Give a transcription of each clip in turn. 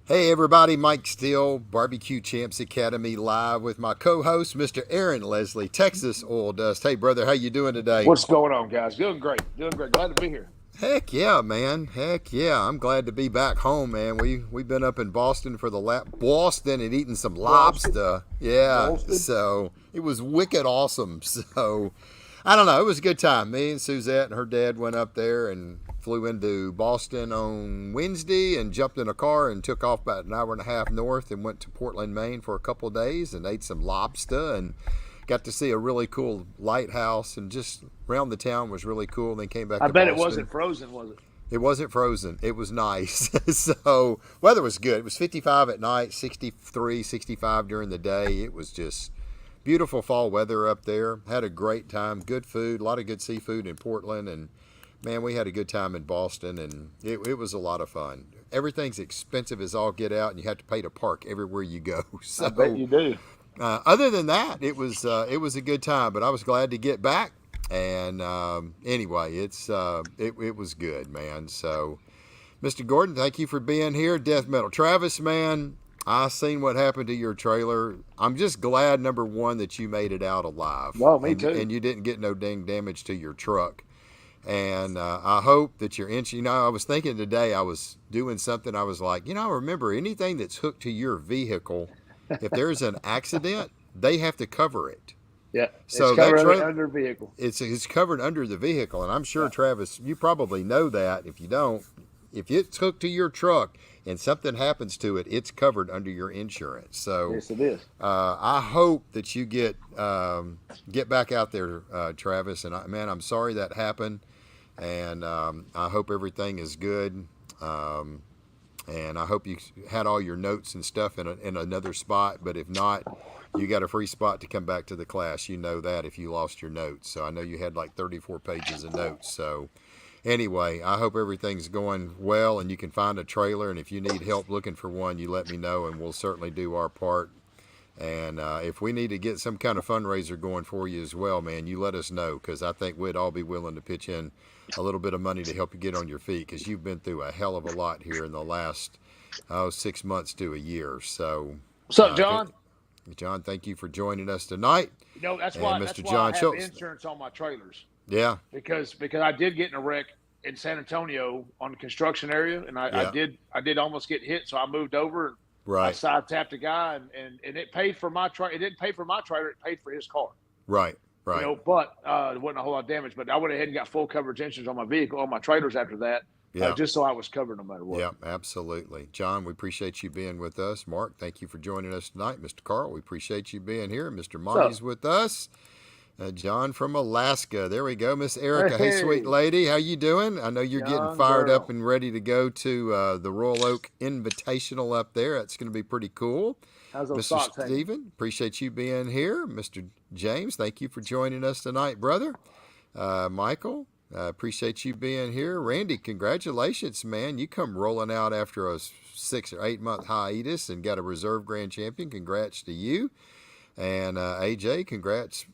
Hey everybody, Mike Steele, Barbecue Champs Academy live with my co-host, Mr. Aaron Lesley, Texas Oil Dust. Hey brother, how you doing today? What's going on, guys? Doing great. Doing great. Glad to be here. Heck yeah, man. Heck yeah. I'm glad to be back home, man. We've been up in Boston for the Boston and eating some Boston. lobster. Yeah. Boston. So it was wicked awesome. So I don't know. It was a good time. Me and Suzette and her dad went up there and flew into Boston on Wednesday and jumped in a car and took off about an hour and a half north and went to Portland, Maine for a couple of days and ate some lobster and got to see a really cool lighthouse and just around the town was really cool. And then came back I to bet it Boston. wasn't frozen, was it? It wasn't frozen. It was nice. So weather was good. It was 55 at night, 63, 65 during the day. It was just beautiful fall weather up there. Had a great time. Good food. A lot of good seafood in Portland. And man, we had a good time in Boston. And it was a lot of fun. Everything's expensive as all get out, and you have to pay to park everywhere you go. I bet So you do. other than that, it was a good time. But I was glad to get back. And anyway, it was good, man. So, Mr. Gordon, thank you for being here. Death Metal Travis, man, I seen what happened to your trailer. I'm just glad, number one, that you made it out alive. No, me and, too. and you didn't get no dang damage to your truck. And I hope that your inch. I was thinking today, I was doing something. I was like, remember anything that's hooked to your vehicle, if there's an accident, they have to cover it. Yeah. So It's that covered under vehicle. it's covered under the vehicle, and I'm sure Travis, you probably know that. If you don't, if it's hooked to your truck and something happens to it, it's covered under your insurance. So Yes, it is. I hope that you get back out there, Travis. And man, I'm sorry that happened, and I hope everything is good. And I hope you had all your notes and stuff in another spot. But if not, you got a free spot to come back to the class. You know that if you lost your notes. So I know you had like 34 pages of notes. So anyway, I hope everything's going well and you can find a trailer. And if you need help looking for one, you let me know and we'll certainly do our part. And if we need to get some kind of fundraiser going for you as well, man, you let us know, because I think we'd all be willing to pitch in a little bit of money to help you get on your feet, because you've been through a hell of a lot here in the last 6 months to a year. So, What's up, John? John, thank you for joining us tonight. That's And why. Mr. That's why John I have Schultz. insurance on my trailers Yeah, because I did get in a wreck in San Antonio on the construction area, and Yeah. I did almost get hit, so I moved over. I right, side tapped a guy, and it paid for my trailer. It didn't pay for my trailer; it paid for his car. right, right. But there wasn't a whole lot of damage. But I went ahead and got full coverage insurance on my vehicle, on my trailers after that, Yeah. just so I was covered no matter what. Yeah, absolutely. John, we appreciate you being with us. Mark, thank you for joining us tonight. Mr. Carl, we appreciate you being here. Mr. Monty's with us. John from Alaska. There we go. Miss Erica. Hey, sweet lady. How you doing? I know you're getting Young fired up girl. and ready to go to the Royal Oak Invitational up there. That's going to be pretty cool. How's those Mr. socks hanging? Stephen, appreciate you being here. Mr. James, thank you for joining us tonight, brother. Michael, appreciate you being here. Randy, congratulations, man. You come rolling out after a 6 or 8 month hiatus and got a reserve grand champion. Congrats to you. And AJ, congrats.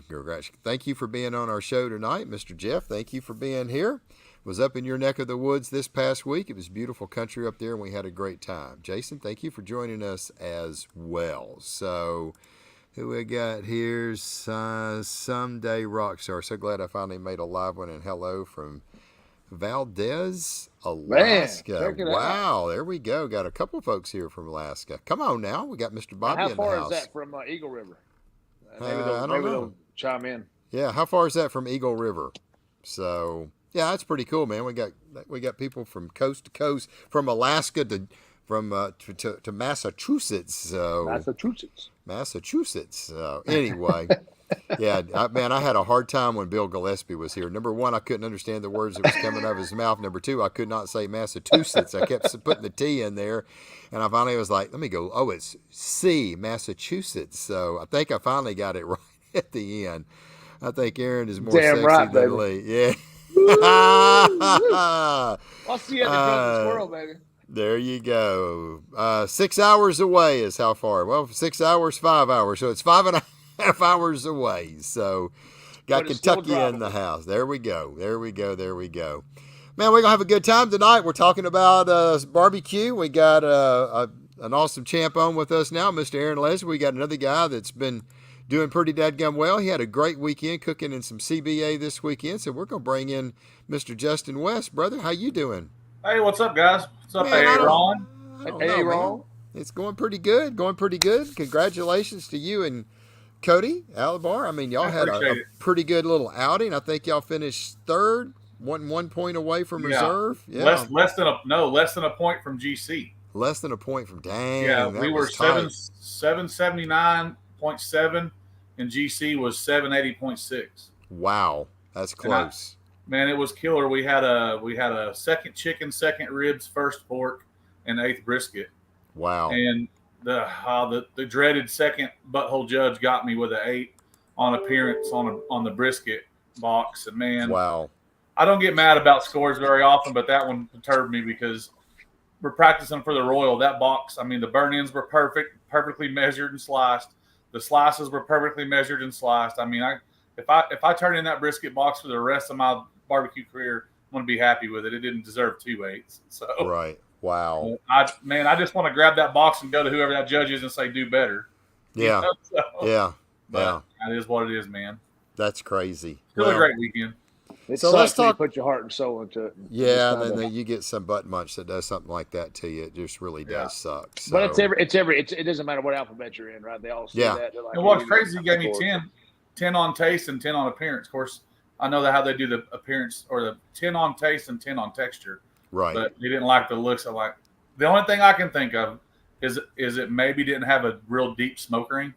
Congrats. Thank you for being on our show tonight. Mr. Jeff, thank you for being here. Was up in your neck of the woods this past week. It was beautiful country up there, and we had a great time. Jason, thank you for joining us as well. So, who we got here? Someday Rockstar. So glad I finally made a live one. And hello from Valdez, Alaska. check it out. Wow, there we go. Got a couple folks here from Alaska. Come on now. We got Mr. Bobby How in the far house. is that from Eagle River? I don't know. They'll chime in. Yeah, how far is that from Eagle River? So yeah, that's pretty cool, man. We got people from coast to coast, from Alaska to Massachusetts. So Massachusetts. So anyway, yeah, man, I had a hard time when Bill Gillespie was here. Number one, I couldn't understand the words that was coming out of his mouth. Number two, I could not say Massachusetts. I kept putting the T in there, and I finally was like, let me go. Oh, it's C, Massachusetts. So I think I finally got it right at the end. I think Aaron is more Damn sexy right, than baby. Lee. Yeah. I'll see you at the Golden Squirrel, baby. There you go. 6 hours away is how far? Well, 6 hours, 5 hours. So it's 5.5 hours away. So got But it's still Kentucky in drivable. the house. There we go. There we go. There we go. Man, we're going to have a good time tonight. We're talking about barbecue. We got an awesome champ on with us now, Mr. Aaron Lesley. We got another guy that's been doing pretty dadgum well. He had a great weekend cooking in some CBA this weekend. So we're going to bring in Mr. Justin West. Brother, how you doing? Hey, what's up, guys? What's up, Man, Ron? I don't Hey, know, Ron. man. It's going pretty good. Going pretty good. Congratulations to you and Cody Alabar. I mean, y'all had a pretty good little outing. I think y'all finished third, 1 point away from reserve. Yeah, less than a point from GC. Less than a point from dang. Yeah, we were tight. 779.7, and GC was 780.6. Wow, that's close. Man, it was killer. We had a second chicken, second ribs, first pork, and eighth brisket. Wow. And the dreaded second butthole judge got me with an 8 on appearance on the brisket box. And man, wow. I don't get mad about scores very often, but that one perturbed me because we're practicing for the Royal. That box, I mean, the burn-ins were perfectly measured and sliced. The slices were perfectly measured and sliced. I mean, if I turn in that brisket box for the rest of my barbecue career, I'm going to be happy with it. It didn't deserve 2 8s. So right. Wow. I just want to grab that box and go to whoever that judge is and say, do better. Yeah. You know? So, yeah. That is what it is, man. That's crazy. Still a great weekend. So let's talk. Put your heart and soul into it. Yeah, and then you get some butt munch that does something like that to you. It just really does suck. So. But it doesn't matter what alphabet you're in, right? They all see that. Like, and what's crazy, you gave me 10 on taste and 10 on appearance. Of course, I know how they do the appearance or the 10 on taste and 10 on texture. Right. But they didn't like the looks. of like the only thing I can think of is it maybe didn't have a real deep smoke ring,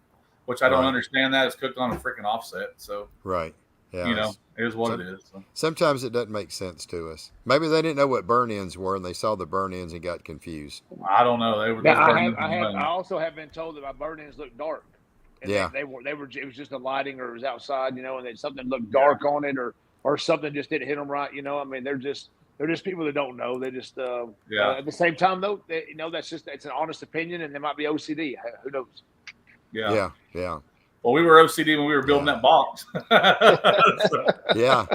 which I don't understand. That it's cooked on a freaking offset. So right. Yeah. It is what it is. So. Sometimes it doesn't make sense to us. Maybe they didn't know what burn-ins were, and they saw the burn-ins and got confused. I don't know. They were. I also have been told that my burn-ins look dark. And they were. It was just the lighting, or it was outside, and then something looked dark on it, or something just didn't hit them right. I mean, they're just people that don't know. They just at the same time though, that's it's an honest opinion, and they might be OCD. Who knows? Yeah. Yeah. Well, we were OCD when we were building that box. So. Yeah.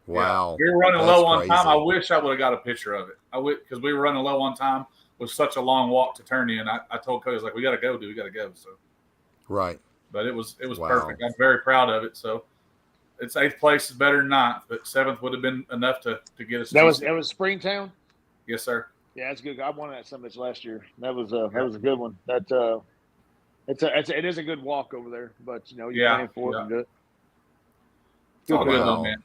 Wow. We were running low on time. I wish I would have got a picture of it. Because we were running low on time with such a long walk to turn in. I told Cody, I was like, we got to go, dude. We got to go. So. Right. But it was perfect. I'm very proud of it. So it's 8th place is better than 9th, but 7th would have been enough to get us. That was Springtown? Yes, sir. Yeah, that's good. I won that summit last year. That was a good one. It is a good walk over there, but you're paying for it and good. It's all good though, man.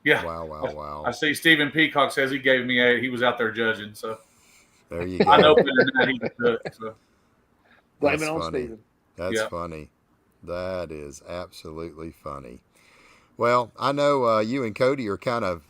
Yeah. Wow. I see Stephen Peacock says he gave me 8. He was out there judging, so there you go. I know better than that he could do it. So. Blame it on Stephen. That's funny. That is absolutely funny. Well, I know you and Cody are kind of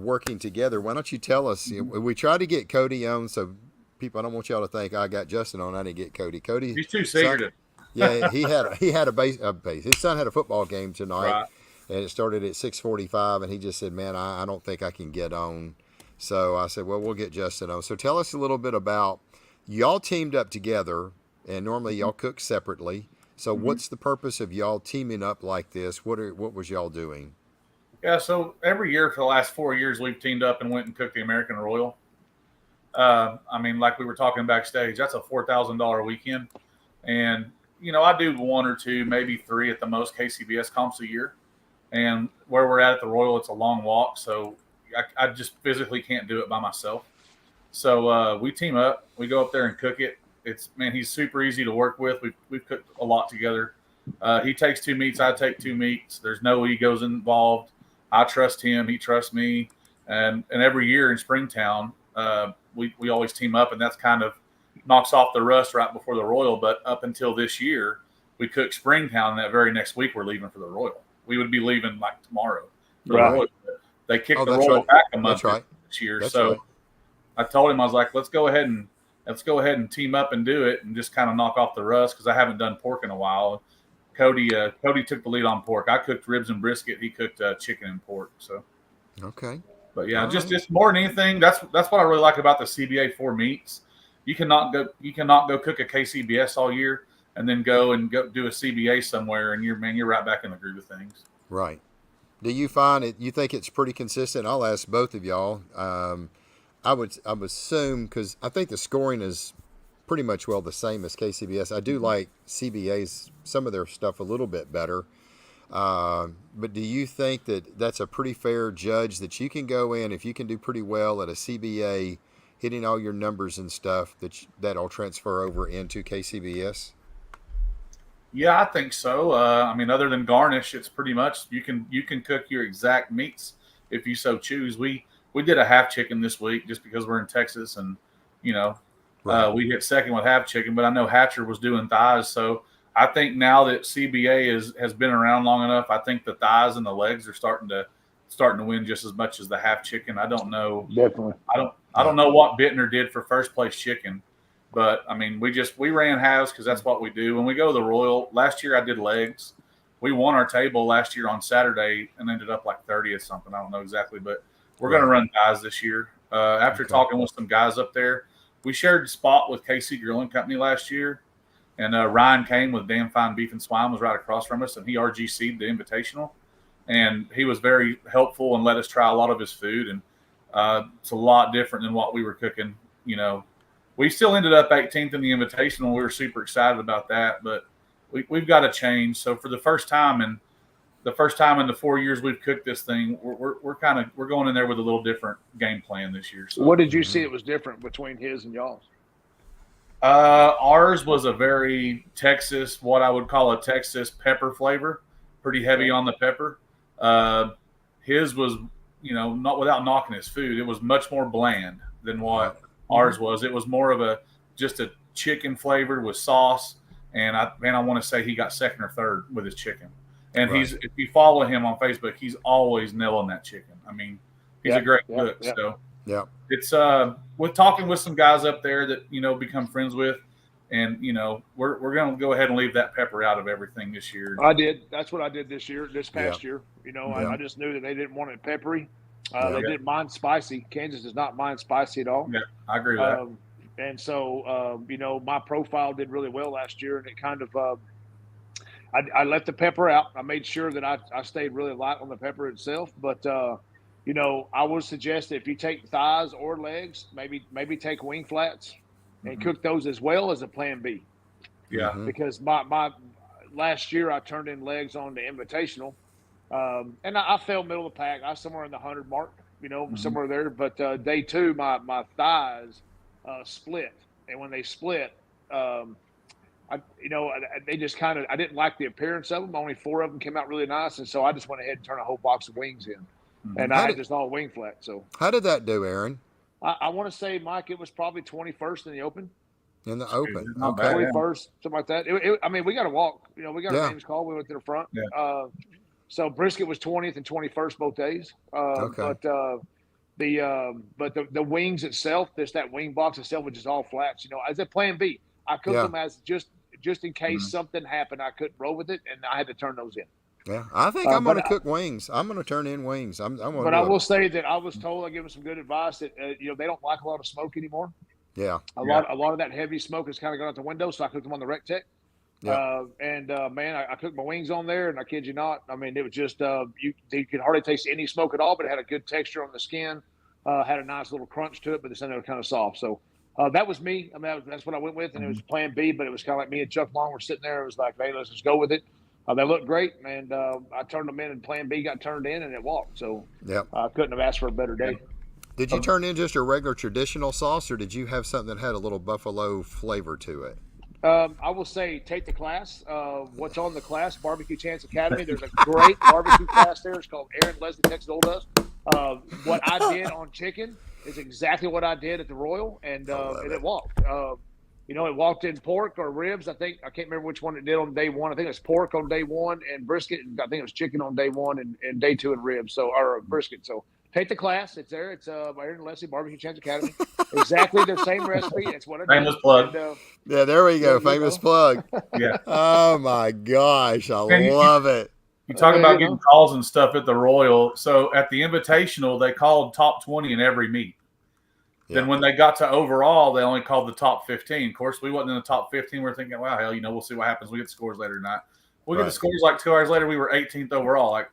working together. Why don't you tell us? We tried to get Cody on, so people, I don't want y'all to think I got Justin on. I didn't get Cody. He's too secretive. Yeah, he had a base. His son had a football game tonight, and it started at 6:45. And he just said, "Man, I don't think I can get on." So I said, "Well, we'll get Justin on." So tell us a little bit about y'all teamed up together, and normally y'all cook separately. So what's the purpose of y'all teaming up like this? What was y'all doing? Yeah, so every year for the last 4 years, we've teamed up and went and cooked the American Royal. I mean, like we were talking backstage, that's a $4,000 weekend. And, I do 1 or 2, maybe 3 at the most KCBS comps a year. And where we're at the Royal, it's a long walk. So I just physically can't do it by myself. So we team up. We go up there and cook it. He's super easy to work with. We've cooked a lot together. He takes 2 meats. I take 2 meats. There's no egos involved. I trust him. He trusts me. And every year in Springtown, we always team up, and that's kind of knocks off the rust right before the Royal. But up until this year, we cooked Springtown, and that very next week we're leaving for the Royal. We would be leaving like tomorrow for the Royal. They kicked the Royal back a month this year. I told him, I was like, let's go ahead and team up and do it and just kind of knock off the rust, because I haven't done pork in a while. Cody took the lead on pork. I cooked ribs and brisket. He cooked chicken and pork. So okay. But yeah, just more than anything, that's what I really like about the CBA 4 meats. You cannot go cook a KCBS all year and then go do a CBA somewhere, and you're right back in the groove of things. Right. Do you find it? You think it's pretty consistent? I'll ask both of y'all. I would assume because I think the scoring is pretty much the same as KCBS. I do like CBA's some of their stuff a little bit better. But do you think that that's a pretty fair judge that you can go in if you can do pretty well at a CBA, hitting all your numbers and stuff that'll transfer over into KCBS? Yeah, I think so. I mean, other than garnish, it's pretty much you can cook your exact meats if you so choose. We did a half chicken this week just because we're in Texas, and Right. we hit second with half chicken. But I know Hatcher was doing thighs, so I think now that CBA has been around long enough, I think the thighs and the legs are starting to win just as much as the half chicken. I don't know. Definitely. I don't know what Bittner did for first place chicken. But, I mean, we ran halves because that's what we do. When we go to the Royal, last year I did legs. We won our table last year on Saturday and ended up like 30th something. I don't know exactly, but we're going to run guys this year. After talking with some guys up there, we shared the spot with KC Grilling Company last year. And Ryan Kane with Damn Fine Beef and Swine was right across from us, and he RGC'd the Invitational. And he was very helpful and let us try a lot of his food. And it's a lot different than what we were cooking, We still ended up 18th in the Invitational. We were super excited about that, but we've got to change. So for the first time in the 4 years we've cooked this thing, we're going in there with a little different game plan this year. So. What did you see it was different between his and y'all's? Ours was a very Texas, what I would call a Texas pepper flavor, pretty heavy on the pepper. His was, not without knocking his food, it was much more bland than what ours was. It was more of just a chicken flavor with sauce. And I want to say he got second or third with his chicken. And if you follow him on Facebook, he's always nailing that chicken. I mean, he's a great cook. So it's with talking with some guys up there that, become friends with. And, we're going to go ahead and leave that pepper out of everything this year. I did. That's what I did this past year. I just knew that they didn't want it peppery. They didn't mind spicy. Kansas does not mind spicy at all. Yeah, I agree with that. And so, my profile did really well last year, and it kind of I let the pepper out. I made sure that I stayed really light on the pepper itself. But, I would suggest that if you take thighs or legs, maybe take wing flats and cook those as well as a plan B. Yeah. Because my last year I turned in legs on the Invitational. And I fell middle of the pack. I was somewhere in the 100 mark, somewhere there. But day two, my thighs split. And when they split, they just I didn't like the appearance of them. Only 4 of them came out really nice. And so I just went ahead and turned a whole box of wings in. And I had just all wing flat. So how did that do, Aaron? I want to say, Mike, it was probably 21st in the open. In the open, okay. 21st, something like that. We got to walk. We got a names call. We went to the front. Yeah. So brisket was 20th and 21st both days. But the wings itself, that wing box itself was just all flats. As a plan B, I cooked them as just in case something happened, I couldn't roll with it, and I had to turn those in. Yeah, I think I'm going to cook wings. I'm going to turn in wings. I will say that I was told, I gave them some good advice that they don't like a lot of smoke anymore. Yeah, a lot of that heavy smoke has kind of gone out the window. So I cooked them on the Rec Tech. Yeah. I cooked my wings on there, and I kid you not, I mean, it was just you could hardly taste any smoke at all, but it had a good texture on the skin, had a nice little crunch to it, but the center was kind of soft. So that was me. I mean, that's what I went with, and it was Plan B, but it was kind of like me and Chuck Long were sitting there. It was like, hey, let's just go with it. They looked great, and I turned them in, and Plan B got turned in, and it walked. So I couldn't have asked for a better day. Did you turn in just a regular traditional sauce, or did you have something that had a little buffalo flavor to it? I will say, take the class. What's on the class? Barbecue Chance Academy. There's a great barbecue class there. It's called Aaron Lesley Texas Old Us. What I did on chicken is exactly what I did at the Royal, and it walked. It walked in pork or ribs. I can't remember which one it did on day one. I think it was pork on day one and brisket. I think it was chicken on day one and day two and ribs. Or brisket. So take the class. It's there. It's Aaron Lesley Barbecue Chance Academy. Exactly the same recipe. It's what I did. Famous plug. And, yeah, there we go. Famous plug. Yeah. Oh my gosh, I love it. You talk about getting calls and stuff at the Royal. So at the Invitational, they called top 20 in every meet. Yeah. Then when they got to overall, they only called the top 15. Of course, we wasn't in the top 15. We're thinking, wow, hell, we'll see what happens. We get the scores later tonight. We get the scores like 2 hours later. We were 18th overall. Like,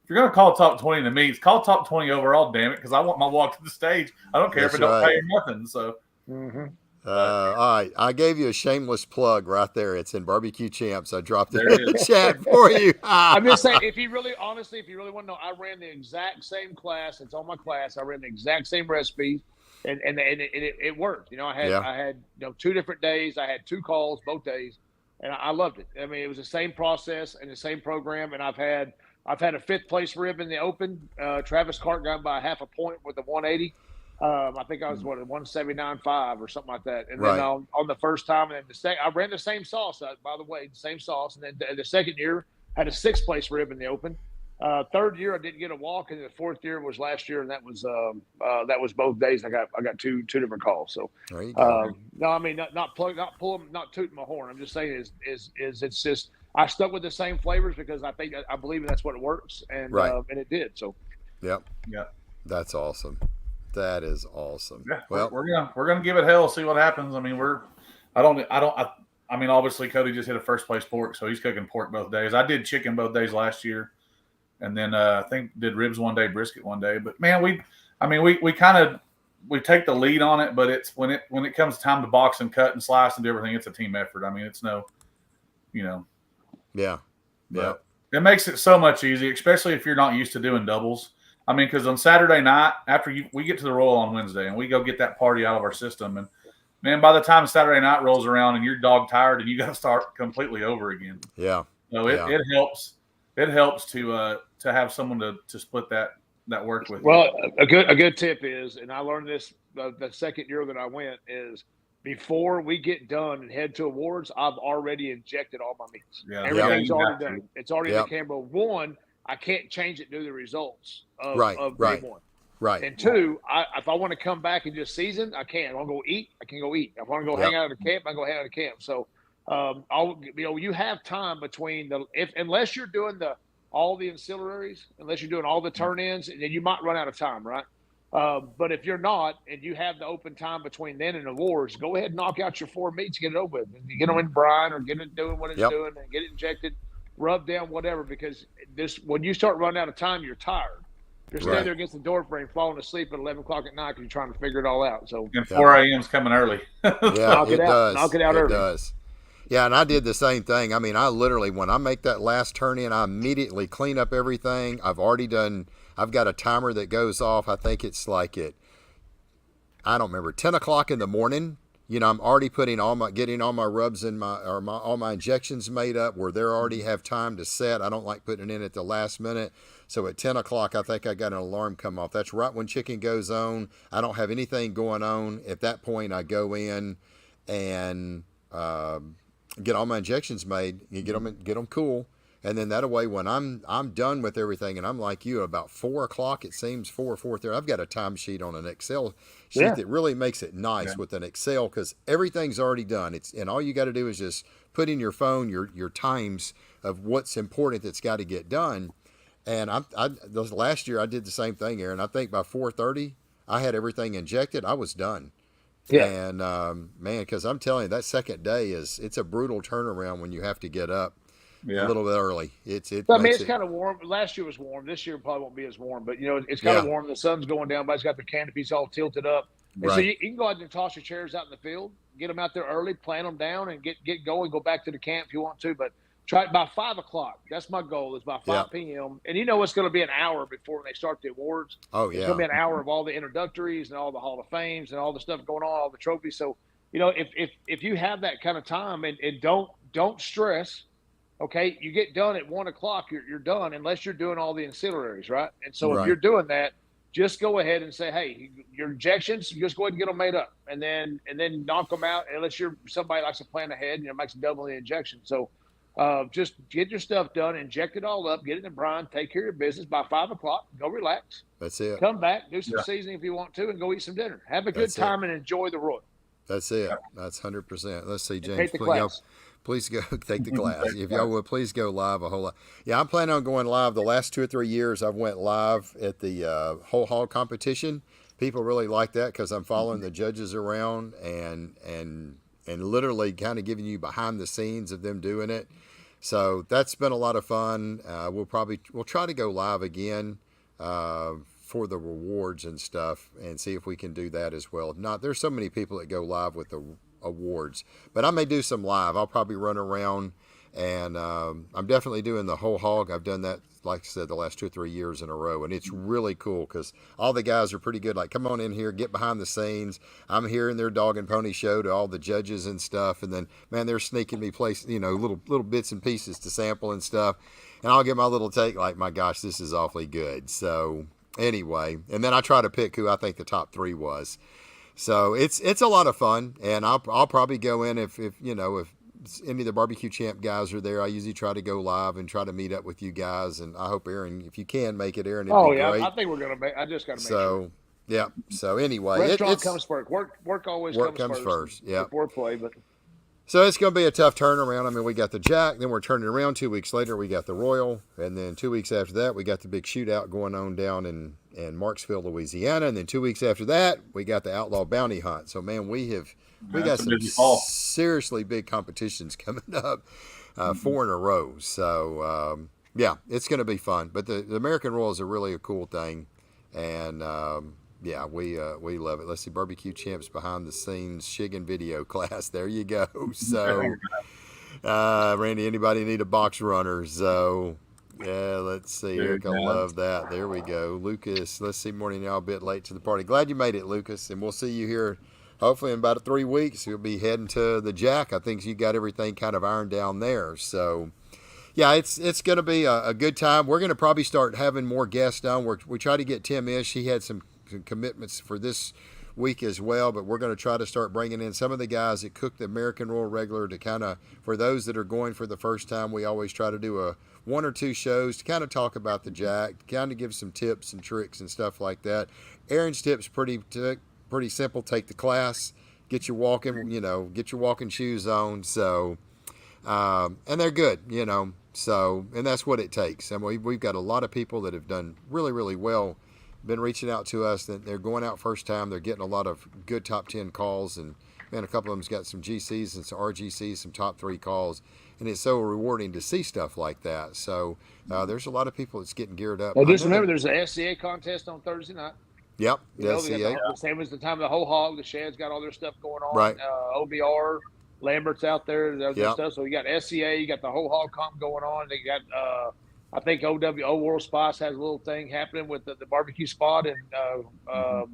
if you're gonna call top 20 to me, it's call top 20 overall, damn it, because I want my walk to the stage. I don't care if it don't pay nothing. So. Mm-hmm. All right, I gave you a shameless plug right there. It's in Barbecue Champs. I dropped it in the chat for you. I'm just saying, if you really want to know, I ran the exact same class. It's on my class. I ran the exact same recipe, and it worked. You know, I had 2 different days. I had 2 calls both days, and I loved it. I mean, it was the same process and the same program. And I've had a 5th place rib in the Open. Travis Clark got by half a point with a 180. I think I was 179.5 or something like that. And then on the first time, and then I ran the same sauce. By the way, the same sauce. And then the second year, had a 6th place rib in the Open. 3rd year, I didn't get a walk, and the 4th year was last year, and that was both days. I got two different calls. So there you go. no, I mean not tooting my horn. I'm just saying is it's just I stuck with the same flavors because I believe that's what works, and it did. So yep, that's awesome. That is awesome. Yeah, well, we're gonna give it hell. See what happens. I mean, I mean, obviously Cody just hit a 1st place pork, so he's cooking pork both days. I did chicken both days last year, and then I think did ribs one day, brisket one day. But man, we take the lead on it, but it's when it comes time to box and cut and slice and do everything, it's a team effort. I mean, it's yeah. It makes it so much easier, especially if you're not used to doing doubles. I mean, because on Saturday night, we get to the Royal on Wednesday, and we go get that party out of our system. And, man, by the time Saturday night rolls around and you're dog tired and you got to start completely over again. Yeah. So it helps. It helps to have someone to split that work with. Well, a good tip is, and I learned this the 2nd year that I went, is before we get done and head to awards, I've already injected all my meats. Yeah. Everything's already done. It's already in the camera. 1, I can't change it due to the results of day 1. Right. And 2, if I want to come back and just season, I can. I want to go eat, I can go eat. If I want to go hang out at the camp, I can go hang out at the camp. So, you have time between unless you're doing all the ancillaries, unless you're doing all the turn-ins, then you might run out of time, right? But if you're not, and you have the open time between then and awards, go ahead and knock out your 4 meats, get it over with. And get them in brine or get it doing what it's doing and get it injected. Rub down, whatever, because when you start running out of time, you're tired. You're standing there against the door frame, falling asleep at 11 o'clock at night because you're trying to figure it all out. So and 4 a.m. is coming early. Knock it out early. It does. Yeah, and I did the same thing. I mean, I literally, when I make that last turn in, I immediately clean up everything. I've got a timer that goes off. I think it's like I don't remember, 10 o'clock in the morning. I'm already getting all my rubs in all my injections made up where they already have time to set. I don't like putting it in at the last minute. So at 10 o'clock, I think I got an alarm come off. That's right when chicken goes on. I don't have anything going on. At that point, I go in and get all my injections made. You get them cool. And then that way, when I'm done with everything, and I'm like you, about 4 o'clock, it seems 4:30. I've got a time sheet on an Excel sheet that really makes it nice with an Excel because everything's already done. And all you got to do is just put in your phone your times of what's important that's got to get done. And last year I did the same thing, Aaron. I think by 4:30 I had everything injected. I was done. Yeah. And man, because I'm telling you, that second day it's a brutal turnaround when you have to get up. A little bit early. It's kind of warm. Last year was warm. This year probably won't be as warm, but it's kind of warm. The sun's going down. Everybody's got their canopies all tilted up. And so you can go out and toss your chairs out in the field, get them out there early, plant them down, and get going. Go back to the camp if you want to, but try it by 5 o'clock. That's my goal. Is by 5 p.m. And it's going to be an hour before they start the awards. Oh yeah, it's going to be an hour of all the introductories and all the Hall of Fames and all the stuff going on, all the trophies. So if you have that kind of time and don't stress. Okay, you get done at 1 o'clock, you're done unless you're doing all the ancillaries, right? And so if you're doing that, just go ahead and say, hey, your injections, just go ahead and get them made up, and then knock them out. Unless you're somebody likes to plan ahead, makes a double the injection. So just get your stuff done, inject it all up, get it in the brine, take care of your business. By 5 o'clock, go relax. That's it. Come back, do some seasoning if you want to, and go eat some dinner. Have a good time and enjoy the Royal. That's it. That's 100%. Let's see, James. Take the class. Please go take the class. If y'all would, please go live a whole lot. Yeah, I'm planning on going live. The last 2 or 3 years, I've went live at the whole hog competition. People really like that because I'm following the judges around and literally kind of giving you behind the scenes of them doing it. So that's been a lot of fun. We'll try to go live again for the rewards and stuff, and see if we can do that as well. If not, there's so many people that go live with the awards, but I may do some live. I'll probably run around, and I'm definitely doing the whole hog. I've done that, like I said, the last 2 or 3 years in a row, and it's really cool because all the guys are pretty good. Like, come on in here, get behind the scenes. I'm here in their dog and pony show to all the judges and stuff, and then man, they're sneaking me little bits and pieces to sample and stuff, and I'll get my little take. Like, my gosh, this is awfully good. So anyway, and then I try to pick who I think the top 3 was. So it's a lot of fun, and I'll probably go in if any of the barbecue champ guys are there. I usually try to go live and try to meet up with you guys, and I hope Aaron, if you can make it, Aaron, it'd be great. I think we're gonna make. I just got to make sure. Yeah. So anyway, restaurant comes first. Work always comes first. Yeah. Before play, but. So it's going to be a tough turnaround. I mean, we got the Jack, then we're turning around 2 weeks later. We got the Royal, and then 2 weeks after that, we got the big shootout going on down in Marksville, Louisiana, and then 2 weeks after that, we got the Outlaw Bounty Hunt. So man, we got some seriously big competitions coming up, 4 in a row. So yeah, it's going to be fun. But the American Royal is really a cool thing, and yeah, we love it. Let's see, barbecue champs behind the scenes Shiggin video class. There you go. So, Randy, anybody need a box runner? So, yeah, let's see. Eric, I love that. There we go. Lucas, let's see, morning y'all, a bit late to the party. Glad you made it, Lucas, and we'll see you here hopefully in about 3 weeks. You'll be heading to the Jack. I think you got everything kind of ironed down there. So, yeah, it's going to be a good time. We're going to probably start having more guests on. We try to get Tim Ish. He had some commitments for this week as well, but we're going to try to start bringing in some of the guys that cook the American Royal regular to kind of, for those that are going for the first time, we always try to do 1 or 2 shows to kind of talk about the Jack, kind of give some tips and tricks and stuff like that. Aaron's tips pretty simple. Take the class, get your walking shoes on. So and they're good, so, and that's what it takes. And we've got a lot of people that have done really, really well, been reaching out to us, that they're going out first time. They're getting a lot of good top 10 calls, and man, a couple of them's got some GCs and some RGCs, some top 3 calls, and it's so rewarding to see stuff like that. So there's a lot of people that's getting geared up. Well, just remember, there's an SCA contest on Thursday night. Yep, the SCA. Same as the time of the whole hog. The Shad's got all their stuff going on. Right. OBR, Lambert's out there. There's stuff. So you got SCA, you got the whole hog comp going on. They got I think OWO World Spice has a little thing happening with the barbecue spot, and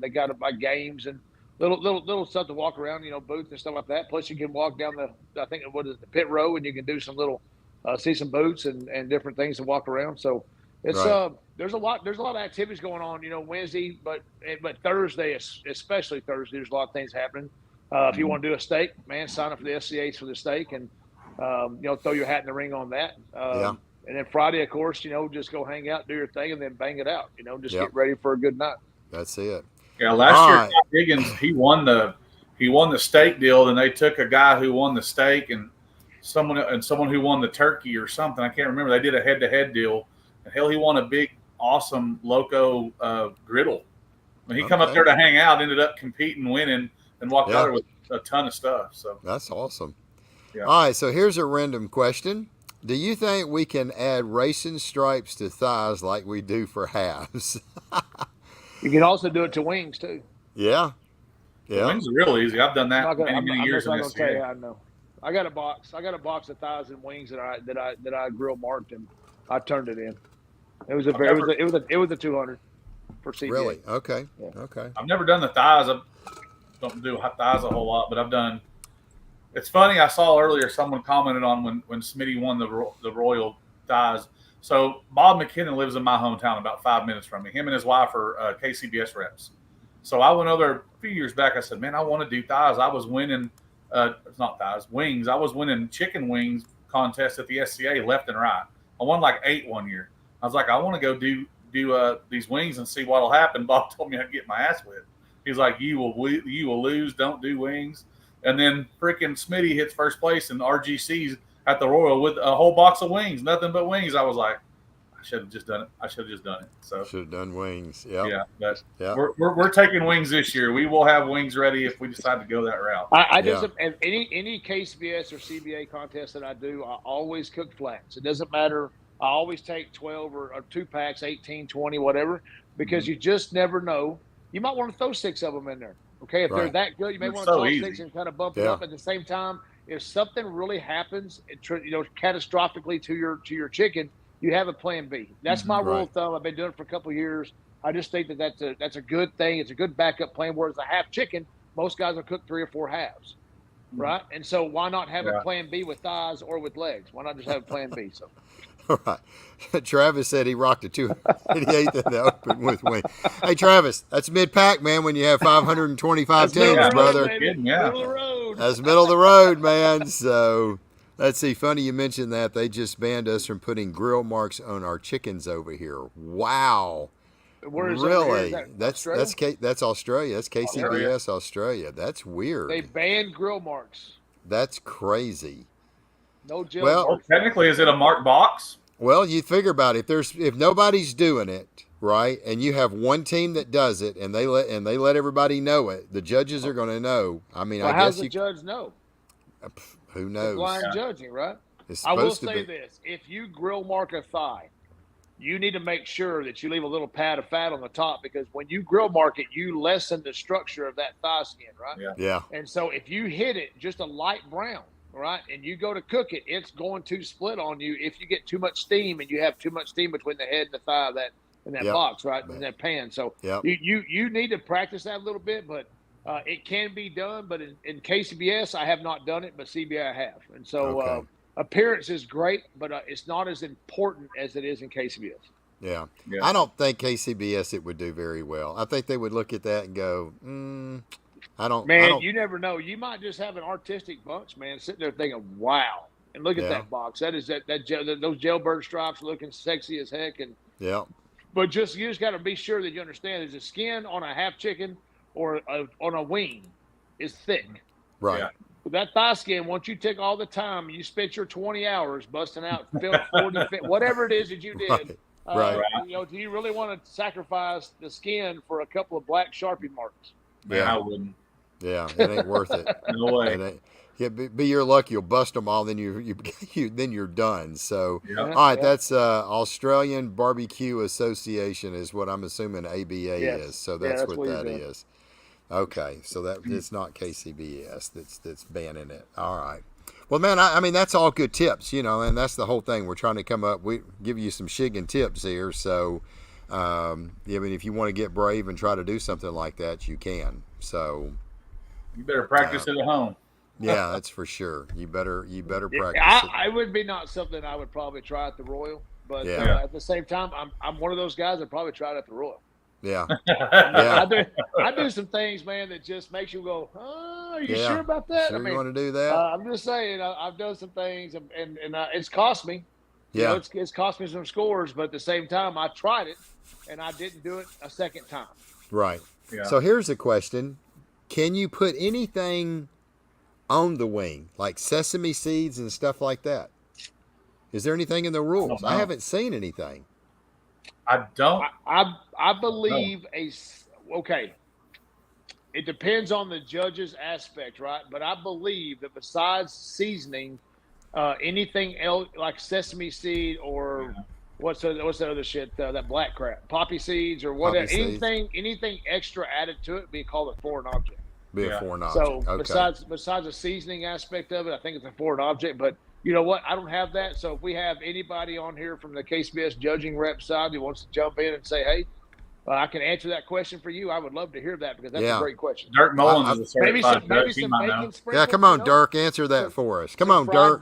they got games and little stuff to walk around, booths and stuff like that. Plus, you can walk down the pit row, and you can do some see some booths and different things to walk around. So it's right. There's a lot of activities going on, Wednesday, but Thursday, especially Thursday, there's a lot of things happening. If you want to do a steak, man, sign up for the SCAs for the steak, and throw your hat in the ring on that. Yeah. And then Friday, of course, just go hang out, do your thing, and then bang it out. Get ready for a good night. That's it. Yeah, last year, Todd Higgins, he won the steak deal. Then they took a guy who won the steak and someone who won the turkey or something. I can't remember. They did a head-to-head deal, and hell, he won a big, awesome Loco griddle. When he come up there to hang out, ended up competing, winning, and walked out with a ton of stuff. So that's awesome. Yeah. All right, so here's a random question. Do you think we can add racing stripes to thighs like we do for halves? You can also do it to wings too. Yeah. The wings are real easy. I've done that many years in this year. I know. I got a box of thighs and wings that I grill marked, and I turned it in. It was a 200 for CBA. Really? Okay. Yeah. Okay. I've never done the thighs. I don't do thighs a whole lot, but I've done. It's funny. I saw earlier someone commented on when Smitty won the Royal thighs. So Bob McKinnon lives in my hometown, about 5 minutes from me. Him and his wife are KCBS reps. So I went over there a few years back. I said, man, I want to do thighs. I was winning, it's not thighs, wings. I was winning chicken wings contests at the SCA left and right. I won like 8 one year. I was like, I want to go do these wings and see what'll happen. Bob told me I'd get my ass whipped. He's like, you will lose. Don't do wings. And then freaking Smitty hits first place in RGC's at the Royal with a whole box of wings, nothing but wings. I was like, I should have just done it. So should have done wings. Yep. yeah, but Yeah. we're taking wings this year. We will have wings ready if we decide to go that route. I just any KCBS or CBA contest that I do, I always cook flats. It doesn't matter. I always take 12 or 2 packs, 18, 20, whatever, because you just never know. You might want to throw 6 of them in there. Okay, if they're that good, you may want to throw 6 and kind of bump it up. At the same time, if something really happens, catastrophically to your chicken, you have a plan B. That's my rule of thumb. I've been doing it for a couple of years. I just think that's a good thing. It's a good backup plan. Whereas a half chicken, most guys will cook 3 or 4 halves, right? And so why not have a plan B with thighs or with legs? Why not just have a plan B? So. All right. Travis said he rocked a 288th in the open with wing. Hey, Travis, that's mid-pack, man, when you have 525 teams, brother. Middle of the road. That's middle of the road, man. So, let's see. Funny you mentioned that. They just banned us from putting grill marks on our chickens over here. Wow. Where is really? That's Australia? That's Australia. That's KCBS Australia. That's weird. They banned grill marks. That's crazy. No jail. Well, technically, is it a marked box? Well, you figure about it. If nobody's doing it, right, and you have one team that does it, and they let everybody know it, the judges are going to know. I mean, I guess how does the judge know? Who knows? Blind judging, right? I will say this: if you grill mark a thigh, you need to make sure that you leave a little pad of fat on the top, because when you grill mark it, you lessen the structure of that thigh skin, right? Yeah. And so if you hit it just a light brown, right, and you go to cook it, it's going to split on you if you get too much steam and you have too much steam between the head and the thigh in that box, right, in that pan. So you need to practice that a little bit, but it can be done. But in KCBS, I have not done it, but CBA I have. And so appearance is great, but it's not as important as it is in KCBS. Yeah. I don't think KCBS it would do very well. I think they would look at that and go, you never know. You might just have an artistic bunch, man, sitting there thinking, wow. And look at that box. That is those jailbird stripes looking sexy as heck. And but you just got to be sure that you understand there's a skin on a half chicken or on a wing is thick. Right. Yeah. That thigh skin, once you take all the time, you spent your 20 hours busting out 40, whatever it is that you did. Right. Do you really want to sacrifice the skin for a couple of black Sharpie marks? Yeah, I wouldn't. Yeah, it ain't worth it. No way. Be your luck. You'll bust them all, then then you're done. So, all right, that's Australian Barbecue Association is what I'm assuming ABA is. So that's what that is. Okay, so that it's not KCBS that's banning it. All right. Well, man, I mean that's all good tips, and that's the whole thing. We're trying to come up. We give you some shigging tips here. So, I mean, if you want to get brave and try to do something like that, you can. So. You better practice it at home. Yeah, that's for sure. You better practice. I would be not something I would probably try at the Royal, but at the same time, I'm one of those guys that probably tried at the Royal. Yeah, I do some things, man, that just makes you go, "Oh, are you sure about that?" Sure, you want to do that? I'm just saying, I've done some things, and it's cost me. Yeah, it's cost me some scores, but at the same time, I tried it, and I didn't do it a second time. Right. Yeah. So here's a question. Can you put anything on the wing, like sesame seeds and stuff like that? Is there anything in the rules? I haven't seen anything. I don't. I believe okay. It depends on the judge's aspect, right? But I believe that besides seasoning, anything else like sesame seed or what's that other shit? That black crap, poppy seeds or whatever. Anything extra added to it, be called a foreign object. Be a foreign object. So besides the seasoning aspect of it, I think it's a foreign object. But you know what? I don't have that. So if we have anybody on here from the KCBS judging rep side who wants to jump in and say, hey, I can answer that question for you, I would love to hear that because that's a great question. Dirk Mullins is a certified maybe some bacon sprinkles. Yeah, come on, Dirk, answer that for us. Come on, Dirk.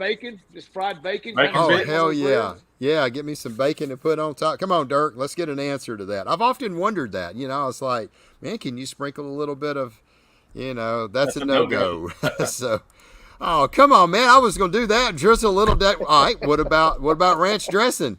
Fried bacon. Oh, hell yeah. Yeah, get me some bacon to put on top. Come on, Dirk, let's get an answer to that. I've often wondered that. I was like, man, can you sprinkle a little bit of, that's a no-go. So, oh, come on, man, I was going to do that. Drizzle a little. All right, what about ranch dressing?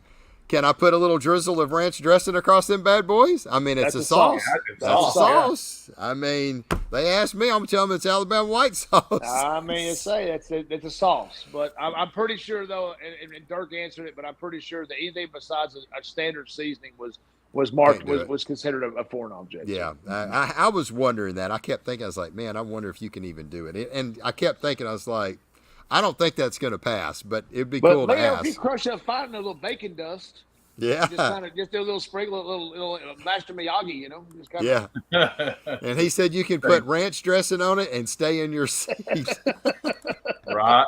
Can I put a little drizzle of ranch dressing across them bad boys? I mean, it's That's a a sauce. sauce. That's a Yeah. sauce. I mean, they asked me, I'm gonna tell them it's Alabama white sauce. I mean, it's a sauce, but I'm pretty sure though, and Dirk answered it, but I'm pretty sure that anything besides a standard seasoning was marked Can't do it. was considered a foreign object. Yeah, I was wondering that. I kept thinking, I was like, man, I wonder if you can even do it. And I kept thinking, I was like, I don't think that's going to pass, but it'd be But cool to man, if you ask. crush up fine in a little bacon dust, Yeah, just do a little sprinkle, a little Master Miyagi, you know, just kind yeah. And he said you can put ranch dressing on it and stay in your seat. Right.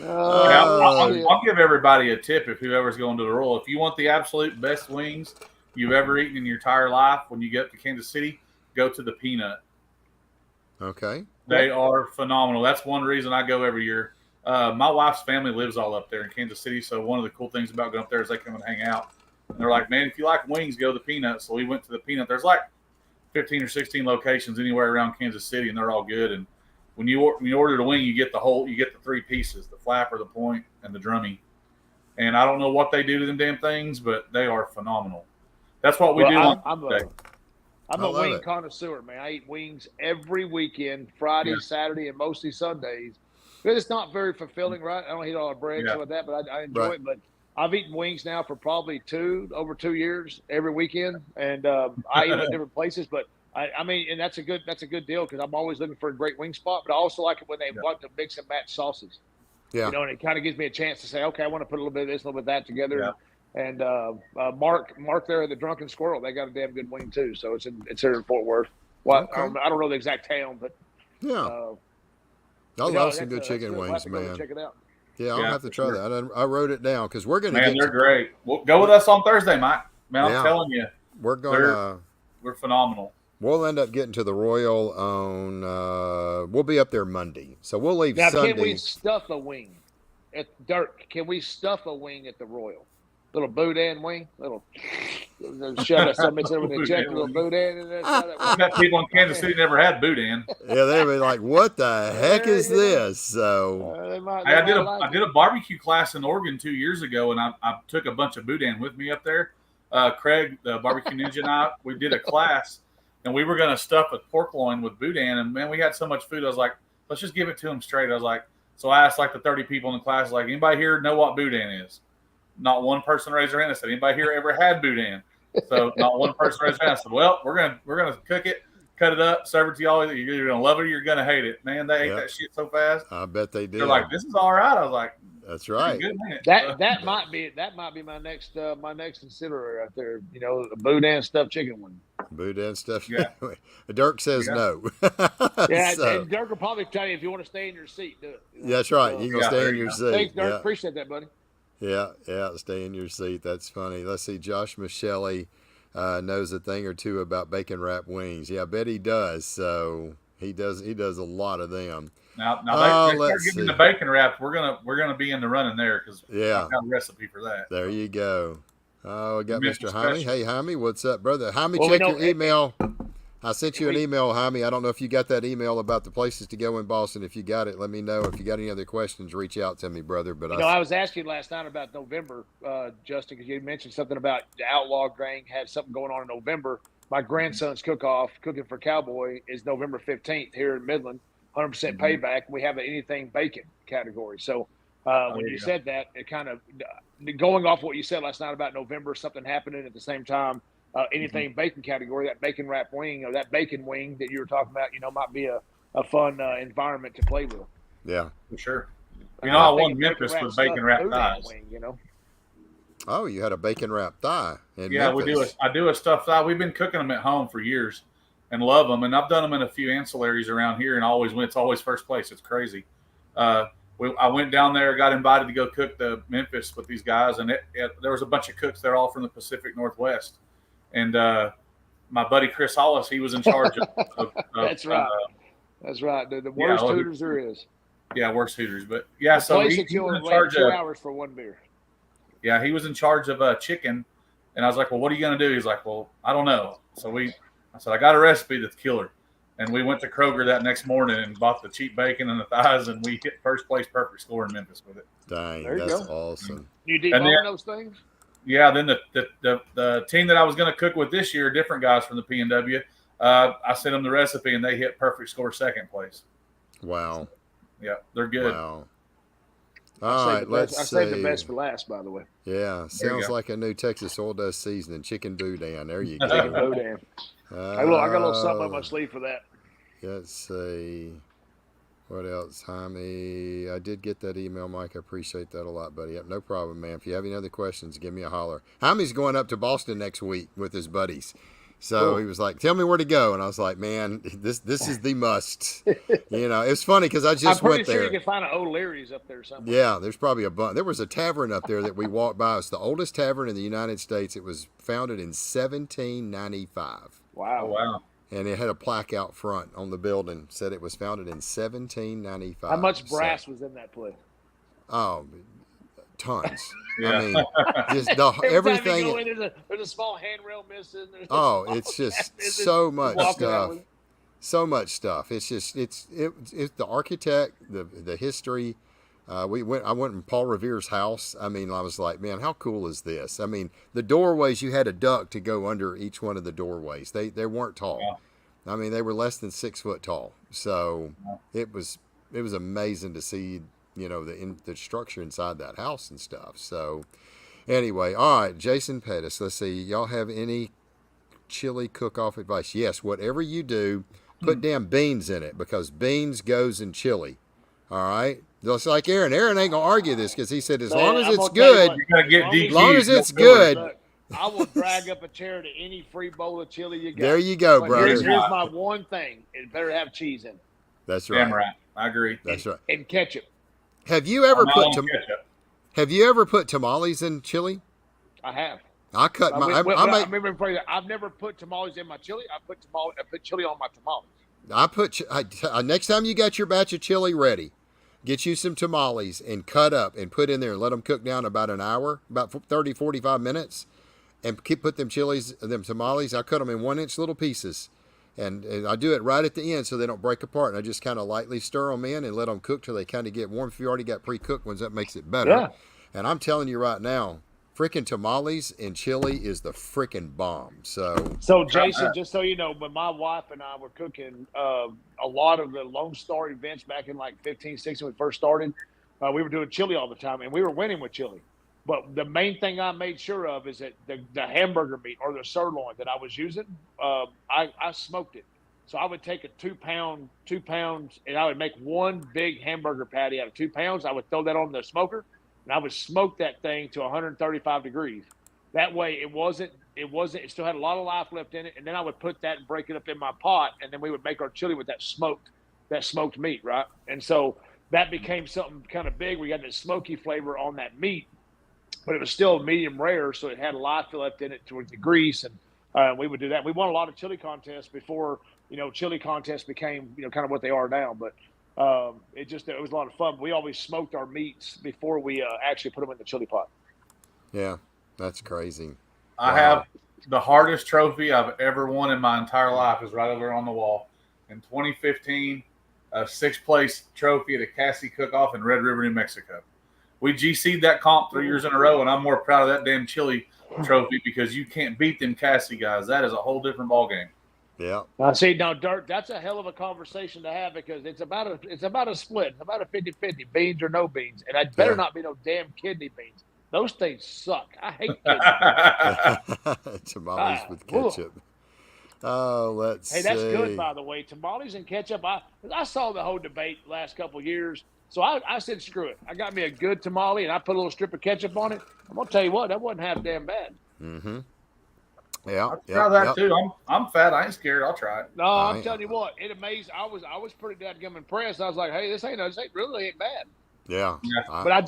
Oh, I'll give everybody a tip if whoever's going to the Royal. If you want the absolute best wings you've ever eaten in your entire life, when you get to Kansas City, go to the Peanut. Okay. They are phenomenal. That's one reason I go every year. My wife's family lives all up there in Kansas City, so one of the cool things about going up there is they come and hang out. And they're like, man, if you like wings, go to the Peanut. So we went to the Peanut. There's like 15 or 16 locations anywhere around Kansas City, and they're all good. And when you order the wing, you get the 3 pieces, the flapper, the point, and the drummy. And I don't know what they do to them damn things, but they are phenomenal. That's what we do on Tuesday. I'm I a love wing it. connoisseur, man. I eat wings every weekend, Friday, Yeah. Saturday, and mostly Sundays. But it's not very fulfilling, right? I don't eat all the bread and Yeah. stuff like that, but I enjoy Right. it. But I've eaten wings now for probably over 2 years every weekend, and I eat them at different places. But I mean, and that's a good deal because I'm always looking for a great wing spot. But I also like it when they want to mix and match sauces. Yeah. You know, and it kind of gives me a chance to say, okay, I want to put a little bit of this, a little bit of that together. Yeah. And Mark there at the Drunken Squirrel, they got a damn good wing too. So it's here in Fort Worth. Well, Okay. I don't know the exact town, but Yeah. uh, I no, love some good that's chicken good. We'll wings, have to go man. check it out. Yeah, I'll Yeah, have to for try sure. that. I wrote it down because we're going to Man, get they're great. Well, go with us on Thursday, Mike. Man, Yeah. I'm telling you, we're going to we're phenomenal. we'll end up getting to the Royal on we'll be up there Monday. So we'll leave Now, Sunday. can we stuff a wing at Dirk? Can we stuff a wing at the Royal? Little boudin wing, little shove it something in with a check, little boudin in there. I bet people in Kansas City never had boudin. Yeah, they'd be like, "What the heck is Yeah, you know. this?" So They might I did like a barbecue class in Oregon 2 years ago, and I took a bunch of boudin with me up there. Craig, the barbecue ninja, and I, we did a class, and we were going to stuff a pork loin with boudin. And man, we had so much food. I was like, let's just give it to them straight. I was like, so I asked like the 30 people in the class, like, anybody here know what boudin is? Not one person raised their hand. I said, anybody here ever had boudin? So not one person raised their hand. I said, well, we're gonna cook it, cut it up, serve it to y'all. You're gonna love it or you're gonna hate it. Man, they ate that shit so fast. I bet they did. They're like, this is all right. I was like, That's right. good, man. that might be my next considerate right there. You know, the boudin stuffed chicken one. Boudin stuff. Yeah. Dirk says Yeah. no. Yeah, So, and Dirk will probably tell you if you want to stay in your seat, do it. You know? that's right. So, You're gonna Yeah, stay there in you your go. seat. thanks, Dirk. Yeah. Appreciate that, buddy. Yeah, stay in your seat. That's funny. Let's see. Josh Michele knows a thing or two about bacon wrap wings. Yeah, I bet he does. So he does a lot of them. Now they start let's giving see. the bacon wraps. We're gonna be in the running there because Yeah. I've got a recipe for that. There you go. Oh, I got Mr. Mr. Jaime. Special. Hey, Jaime, what's up, brother? Jaime, Well, we check know- your email. I sent you an we- email, Jaime. I don't know if you got that email about the places to go in Boston. If you got it, let me know. If you got any other questions, reach out to me, brother. But You know, I was asking last night about November, Justin, because you mentioned something about the Outlaw Gang had something going on in November. My grandson's cook-off, Cooking for Cowboy, is November 15th here in Midland, 100% payback. We have an anything bacon category. So when there you you go. said that, it kind of going off what you said last night about November, something happening at the same time. Anything bacon category, that bacon wrap wing or that bacon wing that you were talking about, you know, might be a fun environment to play with. yeah. For sure. You And know, I think won Memphis with bacon wrapped thighs. Wing, you know. Oh, you had a bacon wrap thigh. In Yeah, Memphis. I do a stuffed thigh. We've been cooking them at home for years and love them. And I've done them in a few ancillaries around here and it's always first place. It's crazy. I went down there, got invited to go cook the Memphis with these guys. And there was a bunch of cooks there all from the Pacific Northwest. And my buddy Chris Hollis, he was in charge of That's right. That's right. The worst Hooters there is. Yeah, worst Hooters. But yeah, The so place he that you'll was in wait charge 2 of hours for one beer. Yeah, he was in charge of chicken, and I was like, "Well, what are you going to do?" He's like, "Well, I don't know." So I said, "I got a recipe that's killer," And we went to Kroger that next morning and bought the cheap bacon and the thighs, and we hit first place perfect score in Memphis with it. Dang, that's awesome. You debone those things? Yeah, then the team that I was going to cook with this year, different guys from the P&W, I sent them the recipe, and they hit perfect score second place. Wow. Yeah, they're good. Wow. All right, let's see. I saved the best for last, by the way. Yeah, sounds like a new Texas Soil Dust seasoning, chicken boudin. There you go. Chicken boudin. I got a little something on my sleeve for that. Let's see. What else, Jaime? I did get that email, Mike. I appreciate that a lot, buddy. Yep, no problem, man. If you have any other questions, give me a holler. Jaime's going up to Boston next week with his buddies. So he was like, tell me where to go. And I was like, man, this is the must. It's funny because I just went there. I'm pretty sure you can find an O'Leary's up there somewhere. Yeah, there's probably a bunch. There was a tavern up there that we walked by. It's the oldest tavern in the United States. It was founded in 1795. Wow. Oh, wow. And it had a plaque out front on the building, said it was founded in 1795. How much brass was in that place? Oh, tons. Yeah. I mean, just everything. Time you go in, there's a small handrail missing. It's just so much stuff. So much stuff. It's just it's the architect, the history. I went in Paul Revere's house. I mean, I was like, man, how cool is this? I mean, the doorways, you had a duct to go under each one of the doorways. They weren't tall. Yeah. I mean, they were less than 6 foot tall. So it was amazing to see, the structure inside that house and stuff. So anyway, all right, Jason Pettis. Let's see. Y'all have any chili cook-off advice? Yes, whatever you do, put damn beans in it because beans goes in chili. All right. Just like Aaron. Aaron ain't gonna argue this because he said as long as it's good, as long as it's good. Look, I will drag up a chair to any free bowl of chili you got. There you go, brother. Here's my one thing: it better have cheese in it. That's right. Damn right. I agree. That's right. And ketchup. Have you ever put tamales in chili? I have. I cut my. I've never put tamales in my chili. I put chili on my tamales. Next time you got your batch of chili ready, get you some tamales and cut up and put in there and let them cook down about an hour, about 30, 45 minutes, and put them tamales. I cut them in 1-inch little pieces, and I do it right at the end so they don't break apart. And I just kind of lightly stir them in and let them cook till they kind of get warm. If you already got pre-cooked ones, that makes it better. Yeah. And I'm telling you right now, freaking tamales and chili is the freaking bomb. So Jason, just so you know, when my wife and I were cooking a lot of the Lone Star events back in like 15, 16 when we first started, we were doing chili all the time, and we were winning with chili. But the main thing I made sure of is that the hamburger meat or the sirloin that I was using, I smoked it. So I would take a 2 pounds, and I would make one big hamburger patty out of 2 pounds. I would throw that on the smoker, and I would smoke that thing to 135 degrees. That way it still had a lot of life left in it. And then I would put that and break it up in my pot. And then we would make our chili with that smoked meat. Right. And so that became something kind of big. We got that smoky flavor on that meat, but it was still medium rare. So it had life left in it towards the grease. And we would do that. We won a lot of chili contests before, chili contests became, kind of what they are now. But it was a lot of fun. We always smoked our meats before we actually put them in the chili pot. Yeah, that's crazy. I have the hardest trophy I've ever won in my entire life is right over there on the wall. In 2015, a 6th place trophy at a Cassie cook-off in Red River, New Mexico. We GC'd that comp 3 years in a row, and I'm more proud of that damn chili trophy because you can't beat them Cassie guys. That is a whole different ballgame. Yeah. See, now, Dirt, that's a hell of a conversation to have because it's about a split. It's about a 50-50, beans or no beans. And it better not be no damn kidney beans. Those things suck. I hate kidney beans. Tamales with ketchup. Oh, let's see. Hey, that's good, by the way. Tamales and ketchup. I saw the whole debate last couple of years. So I said, screw it. I got me a good tamale, and I put a little strip of ketchup on it. I'm going to tell you what, that wasn't half damn bad. Mm-hmm. Yeah, I'll try that too. I'm fat. I ain't scared. I'll try it. No, I'm telling you what, it amazed. I was pretty dadgum impressed. I was like, hey, this ain't bad. Yeah. But I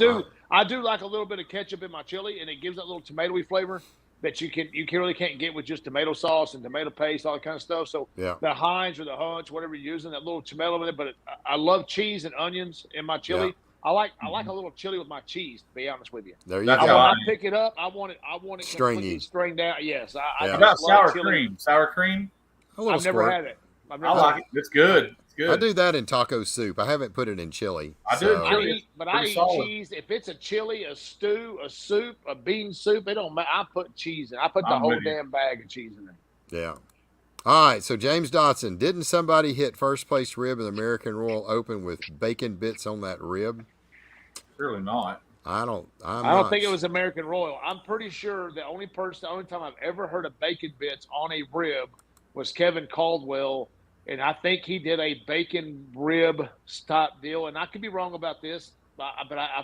do like a little bit of ketchup in my chili, and it gives that little tomatoey flavor that you really can't get with just tomato sauce and tomato paste, all that kind of stuff. So the Heinz or the Hunch, whatever you're using, that little tomato in it. But I love cheese and onions in my chili. Yeah. I like a little chili with my cheese, to be honest with you. There you go. When I pick it up, I want it completely stringed out. Yes. What about sour cream? Sour cream? I've never had it. I like it. It's good. It's good. I do that in taco soup. I haven't put it in chili. I do. I eat cheese. If it's a chili, a stew, a soup, a bean soup, it don't matter. I put cheese in. I put the whole damn bag of cheese in there. Yeah. All right. So James Dotson, didn't somebody hit first place rib in the American Royal Open with bacon bits on that rib? Surely not. I don't think it was American Royal. I'm pretty sure the only time I've ever heard of bacon bits on a rib was Kevin Caldwell, and I think he did a bacon rib type deal. And I could be wrong about this, but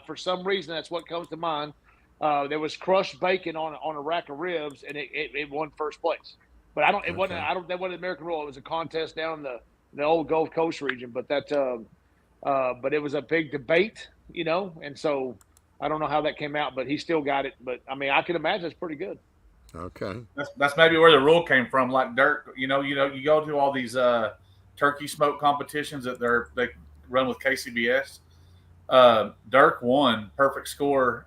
for some reason that's what comes to mind. There was crushed bacon on a rack of ribs, and it won first place. But that wasn't American Royal. It was a contest down in the old Gulf Coast region. But but it was a big debate, and so. I don't know how that came out, but he still got it. But I mean, I can imagine it's pretty good. Okay, that's maybe where the rule came from. Like Dirk, you go to all these turkey smoke competitions that they run with KCBS. Dirk won perfect score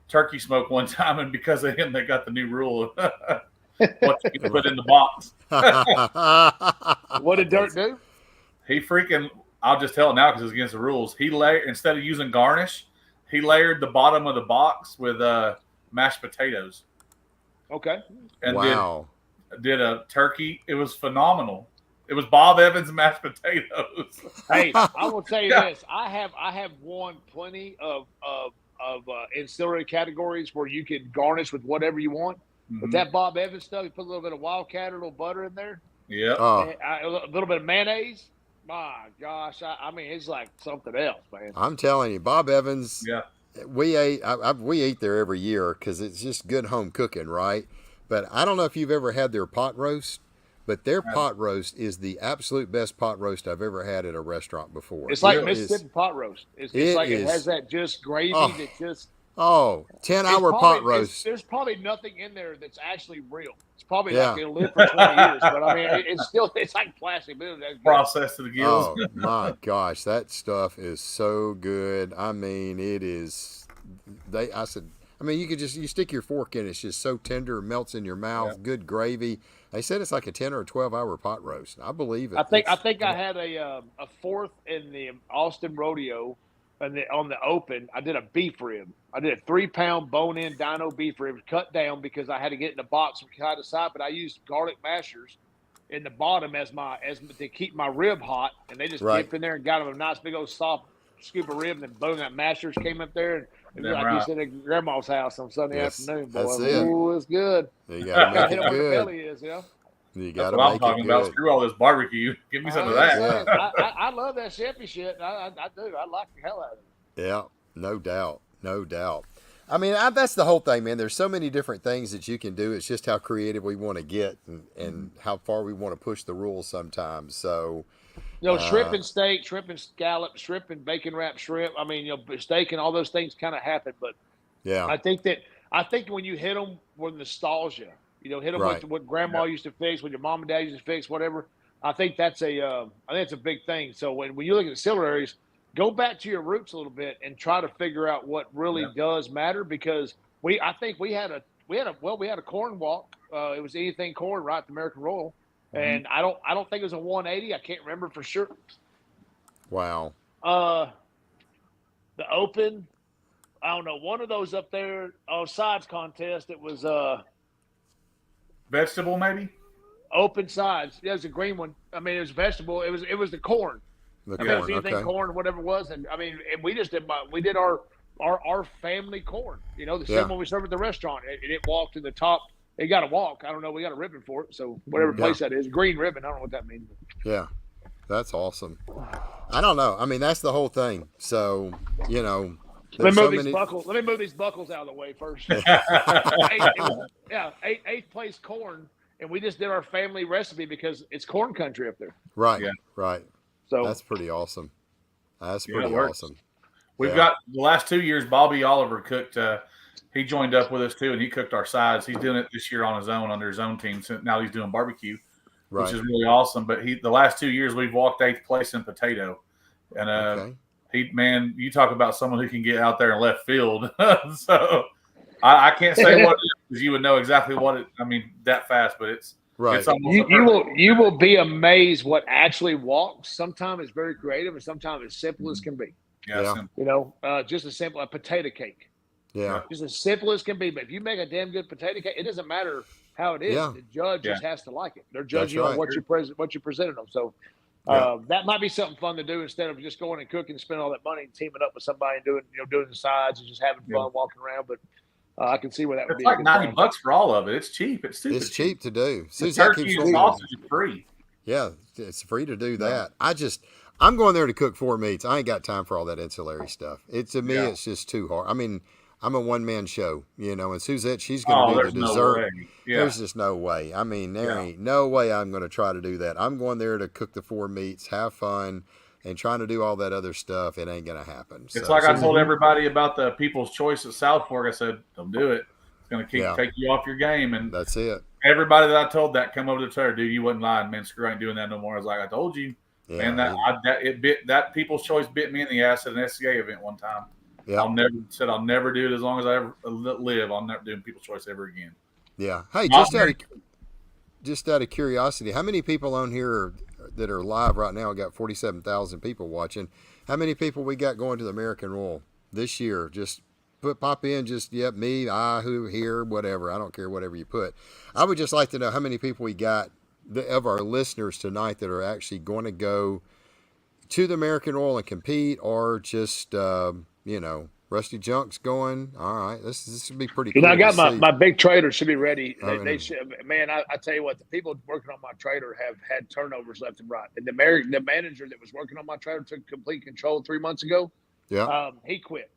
turkey smoke one time, and because of him, they got the new rule of what you can put in the box. What did Dirk do? He freaking. I'll just tell it now because it's against the rules. He instead of using garnish, he layered the bottom of the box with mashed potatoes. Okay. And did a turkey. It was phenomenal. It was Bob Evans mashed potatoes. Hey, I will tell you this. I have won plenty of ancillary categories where you can garnish with whatever you want. Mm-hmm. But that Bob Evans stuff, you put a little bit of wildcat or a little butter in there. Yeah. A little bit of mayonnaise. My gosh, I mean, it's like something else, man. I'm telling you, Bob Evans. Yeah, we eat there every year because it's just good home cooking, right? But I don't know if you've ever had their pot roast, but their pot roast is the absolute best pot roast I've ever had at a restaurant before. It's like Mississippi pot roast. It has that just gravy that just. 10-hour pot roast. There's probably nothing in there that's actually real. It's probably like it'll live for 20 years, but I mean, it's like plastic. Processed to the gills. Oh my gosh, that stuff is so good. I mean, it is. You stick your fork in, it's just so tender, it melts in your mouth. Yeah. Good gravy. They said it's like a 10 or 12-hour pot roast. I believe it. I think I had a fourth in the Austin Rodeo. And on the open, I did a beef rib. I did a 3-pound bone-in dino beef rib cut down because I had to get it in the box from side to side. But I used garlic mashers in the bottom as to keep my rib hot, and they just dipped in there and got them a nice big old soft scoop of rib. And then boom, that mashers came up there, and like you said at Grandma's house on Sunday afternoon. Boy, that's it. Ooh, it's good. You gotta make it good. Where the belly is, You That's what I'm talking about. Screw all this barbecue. Give me some of that. Yeah. I love that chefy shit. I do. I like the hell out of it. Yeah, no doubt. I mean, that's the whole thing, man. There's so many different things that you can do. It's just how creative we want to get and how far we want to push the rules sometimes. So, shrimp and steak, shrimp and scallop, shrimp and bacon wrapped shrimp. I mean, steak and all those things kind of happen. But yeah, I think when you hit them with nostalgia, hit them with what Grandma used to fix, what your mom and dad used to fix, whatever. I think that's a big thing. So when you look at ancillaries, go back to your roots a little bit and try to figure out what really does matter, because I think we had a corn walk. It was anything corn, right? The American Royal. Mm-hmm. And I don't think it was a 180. I can't remember for sure. Wow. The Open, I don't know, one of those up there sides contest. It was vegetable maybe. Open sides. Yeah, it was a green one. I mean, it was vegetable. It was the corn. It was anything corn, whatever it was, and I mean, and we just did our family corn. The same one we served at the restaurant. It walked to the top. It got a walk. I don't know. We got a ribbon for it. So whatever place that is, green ribbon. I don't know what that means. Yeah, that's awesome. I don't know. I mean, that's the whole thing. So let me move these buckles out of the way first. Eighth place corn, and we just did our family recipe because it's corn country up there. Right. Yeah. Right. So that's pretty awesome. That's pretty awesome. We've got the last 2 years. Bobby Oliver cooked. He joined up with us too, and he cooked our sides. He's doing it this year on his own under his own team. So now he's doing barbecue, which is really awesome. But the last 2 years we've walked 8th place in potato, and you talk about someone who can get out there in left field. So I can't say what it is because you would know exactly what it. I mean, that fast, but it's Right. It's almost you will be amazed what actually walks. Sometimes it's very creative, and sometimes as simple as can be. Yeah. You know, just as simple a potato cake. Yeah. Just as simple as can be. But if you make a damn good potato cake, it doesn't matter how it is. Yeah. The judge just has to like it. They're That's judging you on right. what you presented them. So that might be something fun to do instead of just going and cooking and spending all that money and teaming up with somebody and doing the sides and just having fun walking around. But I can see where that would be. It's like $90 for all of it. It's cheap. It's stupid. It's cheap to do. Turkey and sausage is free. Yeah, it's free to do that. I'm going there to cook 4 meats. I ain't got time for all that ancillary stuff. To me, it's just too hard. I mean, I'm a one-man show, you know, and Suzette, she's going to do the dessert. There's just no way. I mean, there ain't no way I'm going to try to do that. I'm going there to cook the 4 meats, have fun, and trying to do all that other stuff. It ain't going to happen. It's like I told everybody about the People's Choice at South Fork. I said, don't do it. It's going to take you off your game. And that's it. Everybody that I told that come over to Twitter, dude, you wasn't lying, man. Screw, I ain't doing that no more. I was like, I told you. Yeah, man, that People's Choice bit me in the ass at an SCA event one time. Yeah. I'll never do it as long as I ever live. I'll never do People's Choice ever again. Yeah. Hey, just out of curiosity, how many people on here that are live right now? I got 47,000 people watching. How many people we got going to the American Royal this year? Just pop in. Just me, who here, whatever. I don't care whatever you put. I would just like to know how many people we got of our listeners tonight that are actually going to go to the American Royal and compete, or just Rusty Junk's going. All right, this should be pretty cool. I got my big trader should be ready. They should, man. I tell you what, the people working on my trader have had turnovers left and right. And the manager that was working on my trader took complete control 3 months ago. Yeah, he quit.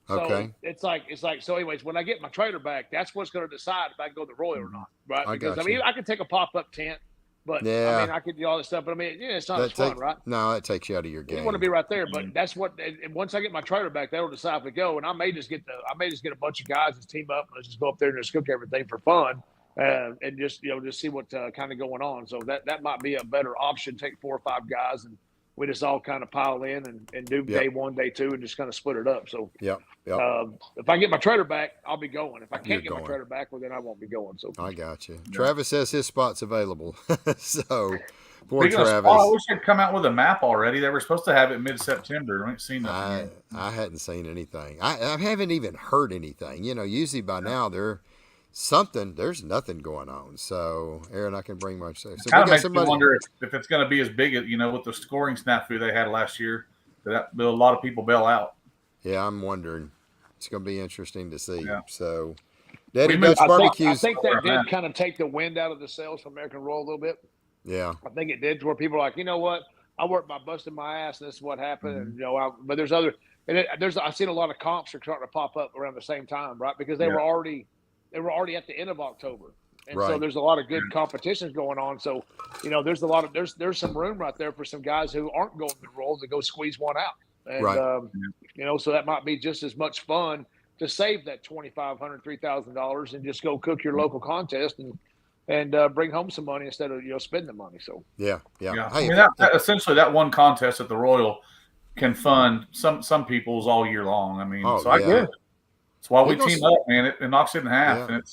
So okay. It's like so. Anyways, when I get my trader back, that's what's going to decide if I can go to the Royal or not, right? Because I mean, I can take a pop-up tent. But I mean, I could do all this stuff. But I mean, it's not as fun, right? No, that takes you out of your game. You want to be right there, but that's what. And once I get my trailer back, that'll decide if we go. And I may just get a bunch of guys and team up and let's just go up there and just cook everything for fun, and just just see what kind of going on. So that might be a better option. Take 4 or 5 guys and we just all kind of pile in and do day 1, day 2, and just kind of split it up. So if I get my trailer back, I'll be going. If I can't get my trailer back, well, then I won't be going. So I got you. Travis says his spot's available. So poor Travis. I wish they'd come out with a map already. They were supposed to have it mid-September. I ain't seen nothing. I hadn't seen anything. I haven't even heard anything. Usually by now there's nothing going on. So Aaron, I can bring much. So it kind of makes me wonder if it's going to be as big as with the scoring snafu they had last year. That a lot of people bail out. Yeah, I'm wondering. It's going to be interesting to see. Yeah. So, Daddy Dutch Barbecues. I think that did kind of take the wind out of the sails from American Royal a little bit. Yeah. I think it did, to where people are like, you know what? I worked by busting my ass, and this is what happened. And but there's other, and I've seen a lot of comps are starting to pop up around the same time, right? Because they were already at the end of October, and so there's a lot of good competitions going on. So, there's a lot of there's some room right there for some guys who aren't going to the Royal to go squeeze one out. And, so that might be just as much fun to save that $2,500, $3,000 and just go cook your local contest and bring home some money instead of, spending the money. So, yeah. Hey, I mean, essentially that one contest at the Royal can fund some people's all year long. I mean, I get it. That's why we team up, man. It knocks it in half. Yeah. And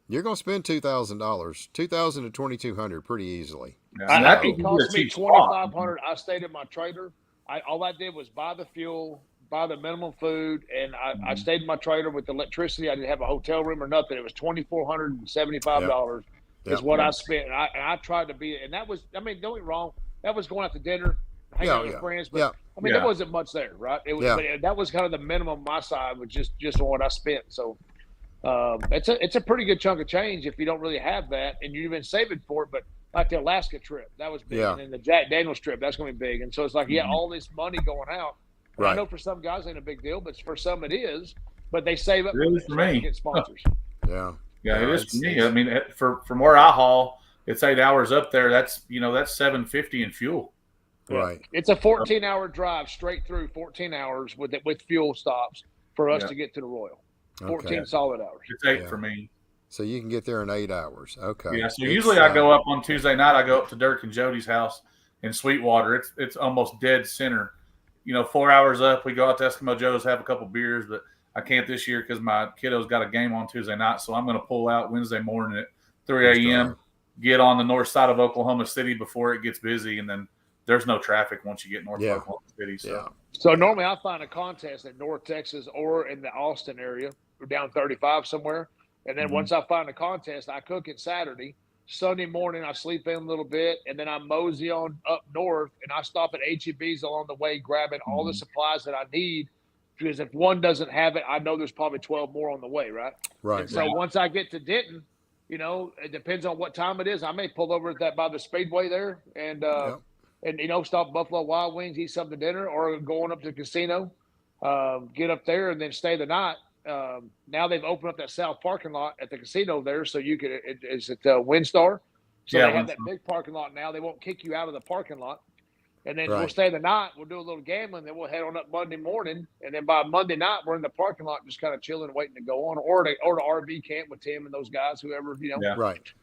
you're going to spend $2,000, $2,000 to $2,200 pretty easily. Yeah. It cost me $2,500. I stayed at my trader. All I did was buy the fuel, buy the minimum food, and I stayed in my trailer with the electricity. I didn't have a hotel room or nothing. It was $2,475 is what I spent. And I tried to be, and that was, I mean, don't get me wrong, that was going out to dinner, hanging out with friends, but I mean, there wasn't much there, right? It was, but that was kind of the minimum on my side, was just on what I spent. So it's a pretty good chunk of change if you don't really have that, and you've been saving for it. But like the Alaska trip, that was big, and then the Jack Daniels trip, that's going to be big. And so it's like, all this money going out. Right. I know for some guys it ain't a big deal, but for some it is. But they save up for me. Get sponsors. Yeah, it is for me. I mean, from where I haul, it's 8 hours up there. That's that's $750 in fuel. Right. It's a 14-hour drive straight through, 14 hours with fuel stops for us to get to the Royal. 14 solid hours. It's 8 for me. So you can get there in 8 hours. Okay. Yeah. So usually I go up on Tuesday night. I go up to Dirk and Jody's house in Sweetwater. It's almost dead center. 4 hours up. We go out to Eskimo Joe's, have a couple beers, but I can't this year because my kiddo's got a game on Tuesday night. So I'm going to pull out Wednesday morning at 3 a.m. get on the north side of Oklahoma City before it gets busy, and then there's no traffic once you get north of Oklahoma City. So normally I find a contest in North Texas or in the Austin area or down 35 somewhere. And then once I find a contest, I cook it Saturday. Sunday morning, I sleep in a little bit, and then I mosey on up north, and I stop at H-E-B's along the way, grabbing all the supplies that I need. Because if one doesn't have it, I know there's probably 12 more on the way, right? Right. And so once I get to Denton, you know, it depends on what time it is. I may pull over at that by the Speedway there and you know, stop Buffalo Wild Wings, eat something to dinner, or going up to the casino, get up there and then stay the night. Now they've opened up that south parking lot at the casino there, so you could. It's at WinStar, so they have that big parking lot now. They won't kick you out of the parking lot, and then we'll stay the night. We'll do a little gambling, then we'll head on up Monday morning, and then by Monday night we're in the parking lot, just kind of chilling, waiting to go on, or the RV camp with Tim and those guys, whoever you know. Right.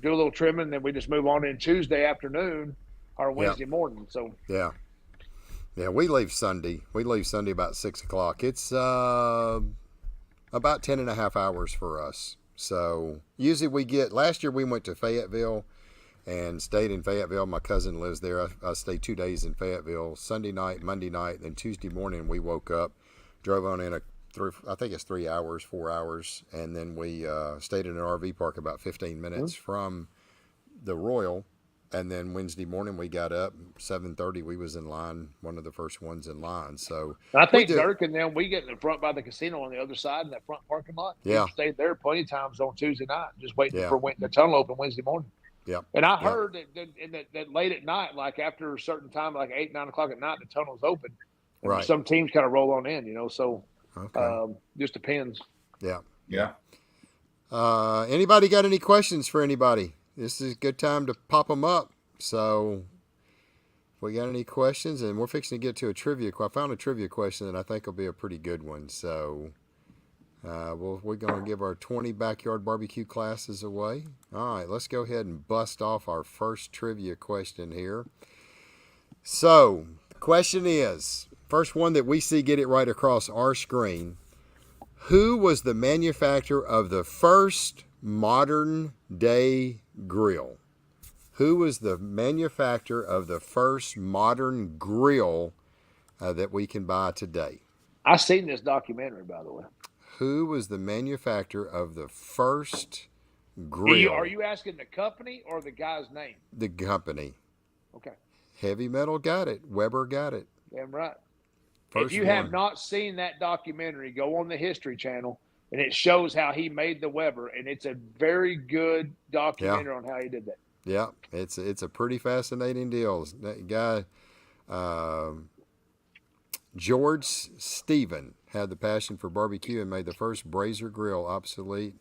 Do a little trimming, and then we just move on in Tuesday afternoon or Wednesday morning. So yeah, we leave Sunday. We leave Sunday about 6 o'clock. It's about 10 and a half hours for us. So usually last year we went to Fayetteville and stayed in Fayetteville. My cousin lives there. I stayed 2 days in Fayetteville, Sunday night, Monday night, then Tuesday morning we woke up, drove on in I think it's 3 hours, 4 hours, and then we stayed in an RV park about 15 minutes from the Royal. And then Wednesday morning we got up 7:30. We was in line, one of the first ones in line. So I think Dirk and then we get in the front by the casino on the other side in that front parking lot. Yeah, we stayed there plenty of times on Tuesday night, just waiting for the tunnel open Wednesday morning. Yeah, and I heard that late at night, like after a certain time, like 8, 9 o'clock at night, the tunnel's open. And some teams kind of roll on in, you know. So just depends. Yeah. Anybody got any questions for anybody? This is a good time to pop them up. So if we got any questions, and we're fixing to get to a trivia. I found a trivia question that I think will be a pretty good one. So we're going to give our 20 backyard barbecue classes away. All right, let's go ahead and bust off our first trivia question here. So the question is, first one that we see, get it right across our screen. Who was the manufacturer of the first modern day grill? Who was the manufacturer of the first modern grill that we can buy today? I've seen this documentary, by the way. Who was the manufacturer of the first grill? Are you asking the company or the guy's name? The company. Okay. Heavy Metal got it. Weber got it. Damn right. First if you have not seen that documentary, go on the History Channel, and it shows how he made the Weber, and it's a very good documentary on how he did that. Yeah, it's a pretty fascinating deal. That guy, George Stephen, had the passion for barbecue and made the first brazier grill obsolete.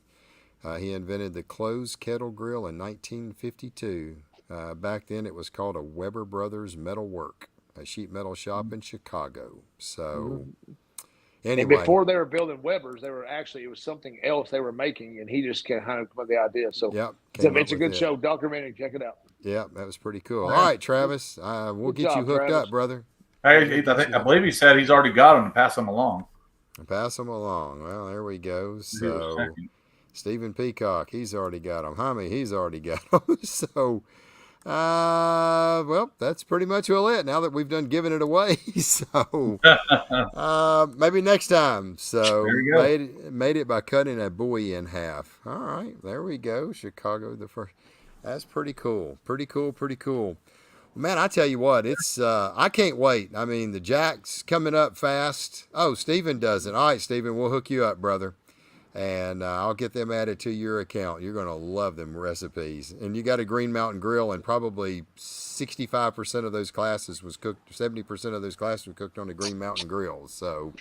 He invented the closed kettle grill in 1952. Back then, it was called a Weber Brothers Metal Work, a sheet metal shop in Chicago. So, anyway. And before they were building Webers, it was something else they were making, and he just kind of come up with the idea. So, it's a good show, documentary. Check it out. Yeah, that was pretty cool. All right, Travis, we'll get you hooked up, brother. Hey, I believe he said he's already got them to pass them along. Pass them along. Well, there we go. So, Stephen Peacock, he's already got them. Jaime, he's already got them. So, well, that's pretty much all it. Now that we've done giving it away, so maybe next time. So made it by cutting a buoy in half. All right, there we go. Chicago, the first. That's pretty cool. Pretty cool. Man, I tell you what, it's I can't wait. I mean, the Jack's coming up fast. Oh, Steven doesn't. All right, Steven, we'll hook you up, brother. And I'll get them added to your account. You're going to love them recipes. And you got a Green Mountain Grill, and probably 65% of those classes was cooked, 70% of those classes were cooked on a Green Mountain Grill. So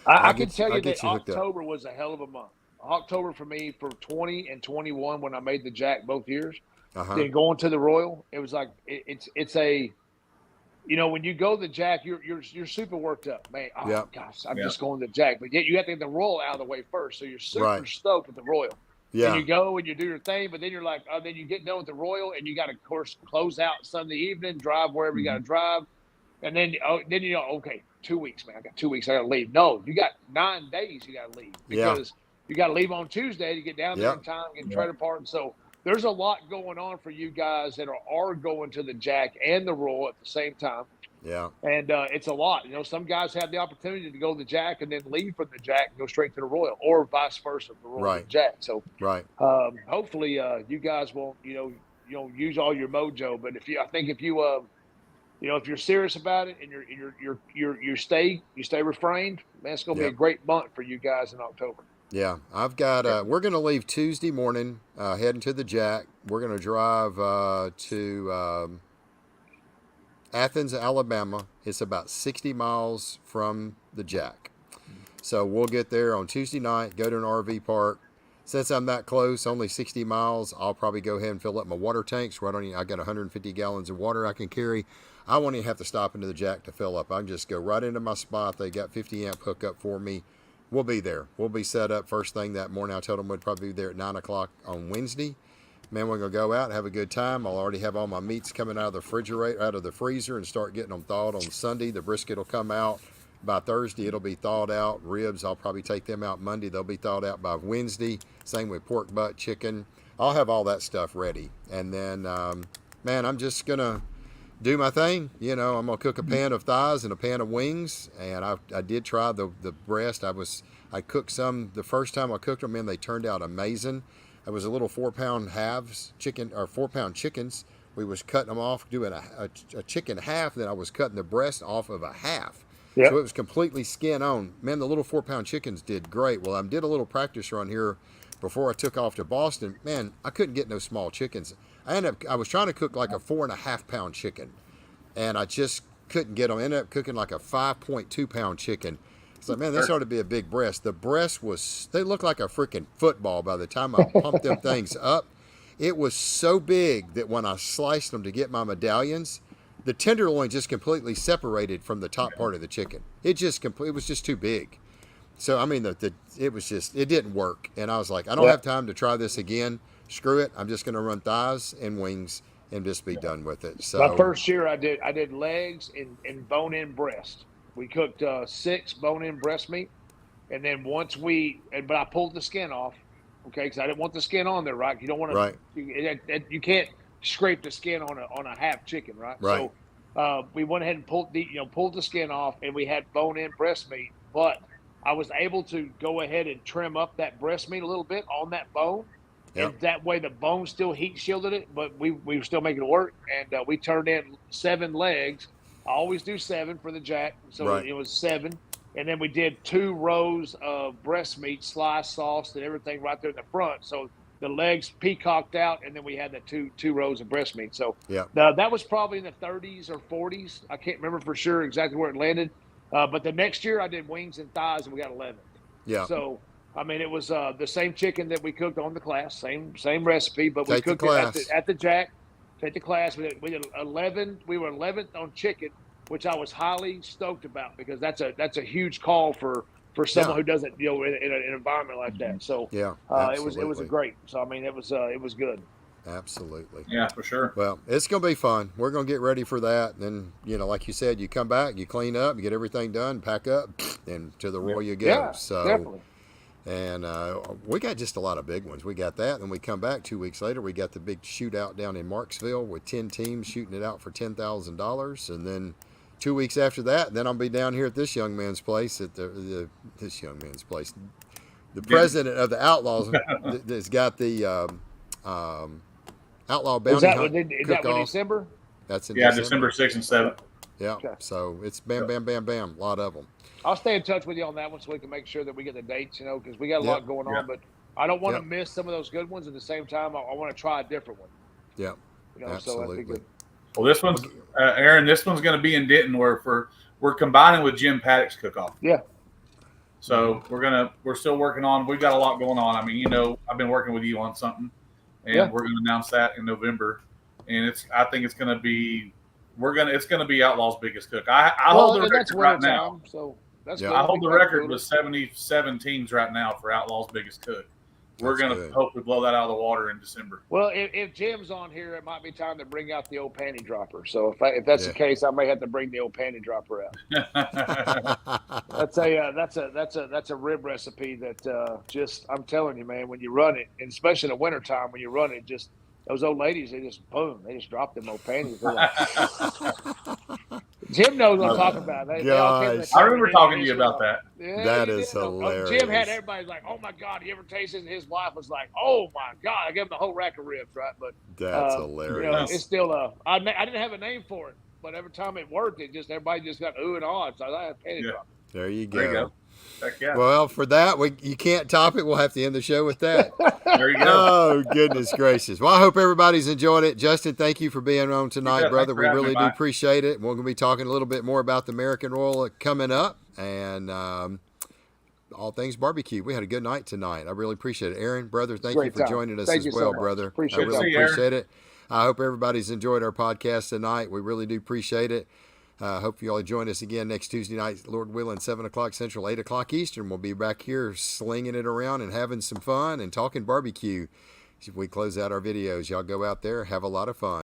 I can tell you that October was a hell of a month. October for me, for 20 and 21, when I made the Jack both years, then going to the Royal, it was like it's a, you know, when you go to the Jack, you're super worked up, man. Oh gosh, I'm just going to the Jack, but yet you have to get the Royal out of the way first, so you're super stoked with the Royal. Yeah. And you go and you do your thing, but then you're like, then you get done with the Royal, and you got to, of course, close out Sunday evening, drive wherever you got to drive, and then you know, okay, 2 weeks, man. I got 2 weeks. I got to leave. No, you got 9 days. You got to leave because you got to leave on Tuesday to get down there in time, get the trailer park. So there's a lot going on for you guys that are going to the Jack and the Royal at the same time. Yeah. And it's a lot. You know, some guys have the opportunity to go to the Jack and then leave from the Jack and go straight to the Royal, or vice versa, the Royal to the Jack. So hopefully you guys won't, use all your mojo. But I think if you if you're serious about it and you stay refrained, man, it's going to be a great month for you guys in October. Yeah, I've got. We're going to leave Tuesday morning, heading to the Jack. We're going to drive to Athens, Alabama. It's about 60 miles from the Jack. So we'll get there on Tuesday night, go to an RV park. Since I'm that close, only 60 miles, I'll probably go ahead and fill up my water tanks. I got 150 gallons of water I can carry. I won't even have to stop into the Jack to fill up. I can just go right into my spot. They got 50 amp hookup for me. We'll be there. We'll be set up first thing that morning. I told them we'd probably be there at 9 o'clock on Wednesday. Man, we're going to go out and have a good time. I'll already have all my meats coming out of the refrigerator, out of the freezer, and start getting them thawed on Sunday. The brisket will come out. By Thursday, it'll be thawed out. Ribs, I'll probably take them out Monday. They'll be thawed out by Wednesday. Same with pork butt, chicken. I'll have all that stuff ready. And then, man, I'm just going to do my thing. I'm going to cook a pan of thighs and a pan of wings. And I did try the breast. I cooked some the first time I cooked them, and they turned out amazing. It was a little 4-pound halves chicken, or 4-pound chickens. We was cutting them off, doing a chicken half. Then I was cutting the breast off of a half. Yep. So it was completely skin on. Man, the little 4-pound chickens did great. Well, I did a little practice run here before I took off to Boston. Man, I couldn't get no small chickens. I was trying to cook like a 4.5-pound chicken, and I just couldn't get them. I ended up cooking like a 5.2-pound chicken. It's like, man, this ought to be a big breast. The breast they looked like a freaking football by the time I pumped them things up. It was so big that when I sliced them to get my medallions, the tenderloin just completely separated from the top part of the chicken. It was just too big. So, I mean, it didn't work. And I was like, I don't have time to try this again. Screw it. I'm just going to run thighs and wings and just be done with it. So my first year I did legs and bone-in breast. We cooked 6 bone-in breast meat. And then but I pulled the skin off, okay, because I didn't want the skin on there, right? You don't want to, right. You can't scrape the skin on a half chicken, right? Right. So we went ahead and pulled the skin off, and we had bone-in breast meat. But I was able to go ahead and trim up that breast meat a little bit on that bone, and that way the bone still heat shielded it, but we were still making it work. And we turned in 7 legs. I always do 7 for the Jack, so it was 7. And then we did 2 rows of breast meat, sliced, sauced, and everything right there in the front. So the legs peacocked out, and then we had the two rows of breast meat. So that was probably in the 30s or 40s. I can't remember for sure exactly where it landed. But the next year I did wings and thighs, and we got 11. Yeah. So, I mean, it was the same chicken that we cooked on the class, same recipe, but we cooked it at the Jack. Take the class. We did 11. We were 11th on chicken, which I was highly stoked about, because that's a huge call for someone who doesn't, in an environment like that. So it was great. So I mean, it was good. Absolutely. Yeah, for sure. Well, it's going to be fun. We're going to get ready for that. And then, like you said, you come back, you clean up, you get everything done, pack up, and to the Royal you go. Yeah, so definitely. And we got just a lot of big ones. We got that. Then we come back 2 weeks later. We got the big shootout down in Marksville with 10 teams shooting it out for $10,000. And then 2 weeks after that, then I'll be down here at this young man's place The president of the Outlaws has got the Outlaw Bounty Hunt Is that in December? That's in December 6th and 7th. Yeah. Okay. So it's bam, bam, bam, bam. A lot of them. I'll stay in touch with you on that one so we can make sure that we get the dates, because we got a lot going on. But I don't want to miss some of those good ones. At the same time, I want to try a different one. Yeah. Absolutely. So well, this one's Aaron. This one's going to be in Denton, where we're combining with Jim Paddock's cook-off. Yeah. So we're still working on. We've got a lot going on. I mean, I've been working with you on something, and we're going to announce that in November. And I think it's going to be. It's going to be Outlaw's biggest cook. I hold the record right now. So that's I hold the record with 77 teams right now for Outlaw's biggest cook. We're going to hopefully blow that out of the water in December. Well, if Jim's on here, it might be time to bring out the old panty dropper. So if that's the case, I may have to bring the old panty dropper out. That's a rib recipe that just I'm telling you, man. When you run it, and especially in the wintertime when you run it, just those old ladies, they just drop them old panties. They're like, Jim knows what I'm talking about. They all came. I remember talking to you about that. Yeah, that you is did. hilarious. Jim had everybody like, "Oh my God, you ever tasted?" And his wife was like, "Oh my God!" I gave him the whole rack of ribs, right? But that's hilarious. It's still I didn't have a name for it, but every time it worked, everybody just got ooh and ah. So I had panty drop. There you go. There you go. Heck yeah. Well, for that, you can't top it. We'll have to end the show with that. There you go. Oh, goodness gracious. Well, I hope everybody's enjoyed it. Justin, thank you for being on tonight, brother. We really do appreciate it. We're going to be talking a little bit more about the American Royal coming up and all things barbecue. We had a good night tonight. I really appreciate it. Aaron, brother, thank you for joining us as well, brother. I really appreciate it. I hope everybody's enjoyed our podcast tonight. We really do appreciate it. Hope you all join us again next Tuesday night, Lord willing, 7 o'clock Central, 8 o'clock Eastern. We'll be back here slinging it around and having some fun and talking barbecue. If we close out our videos, y'all go out there, have a lot of fun.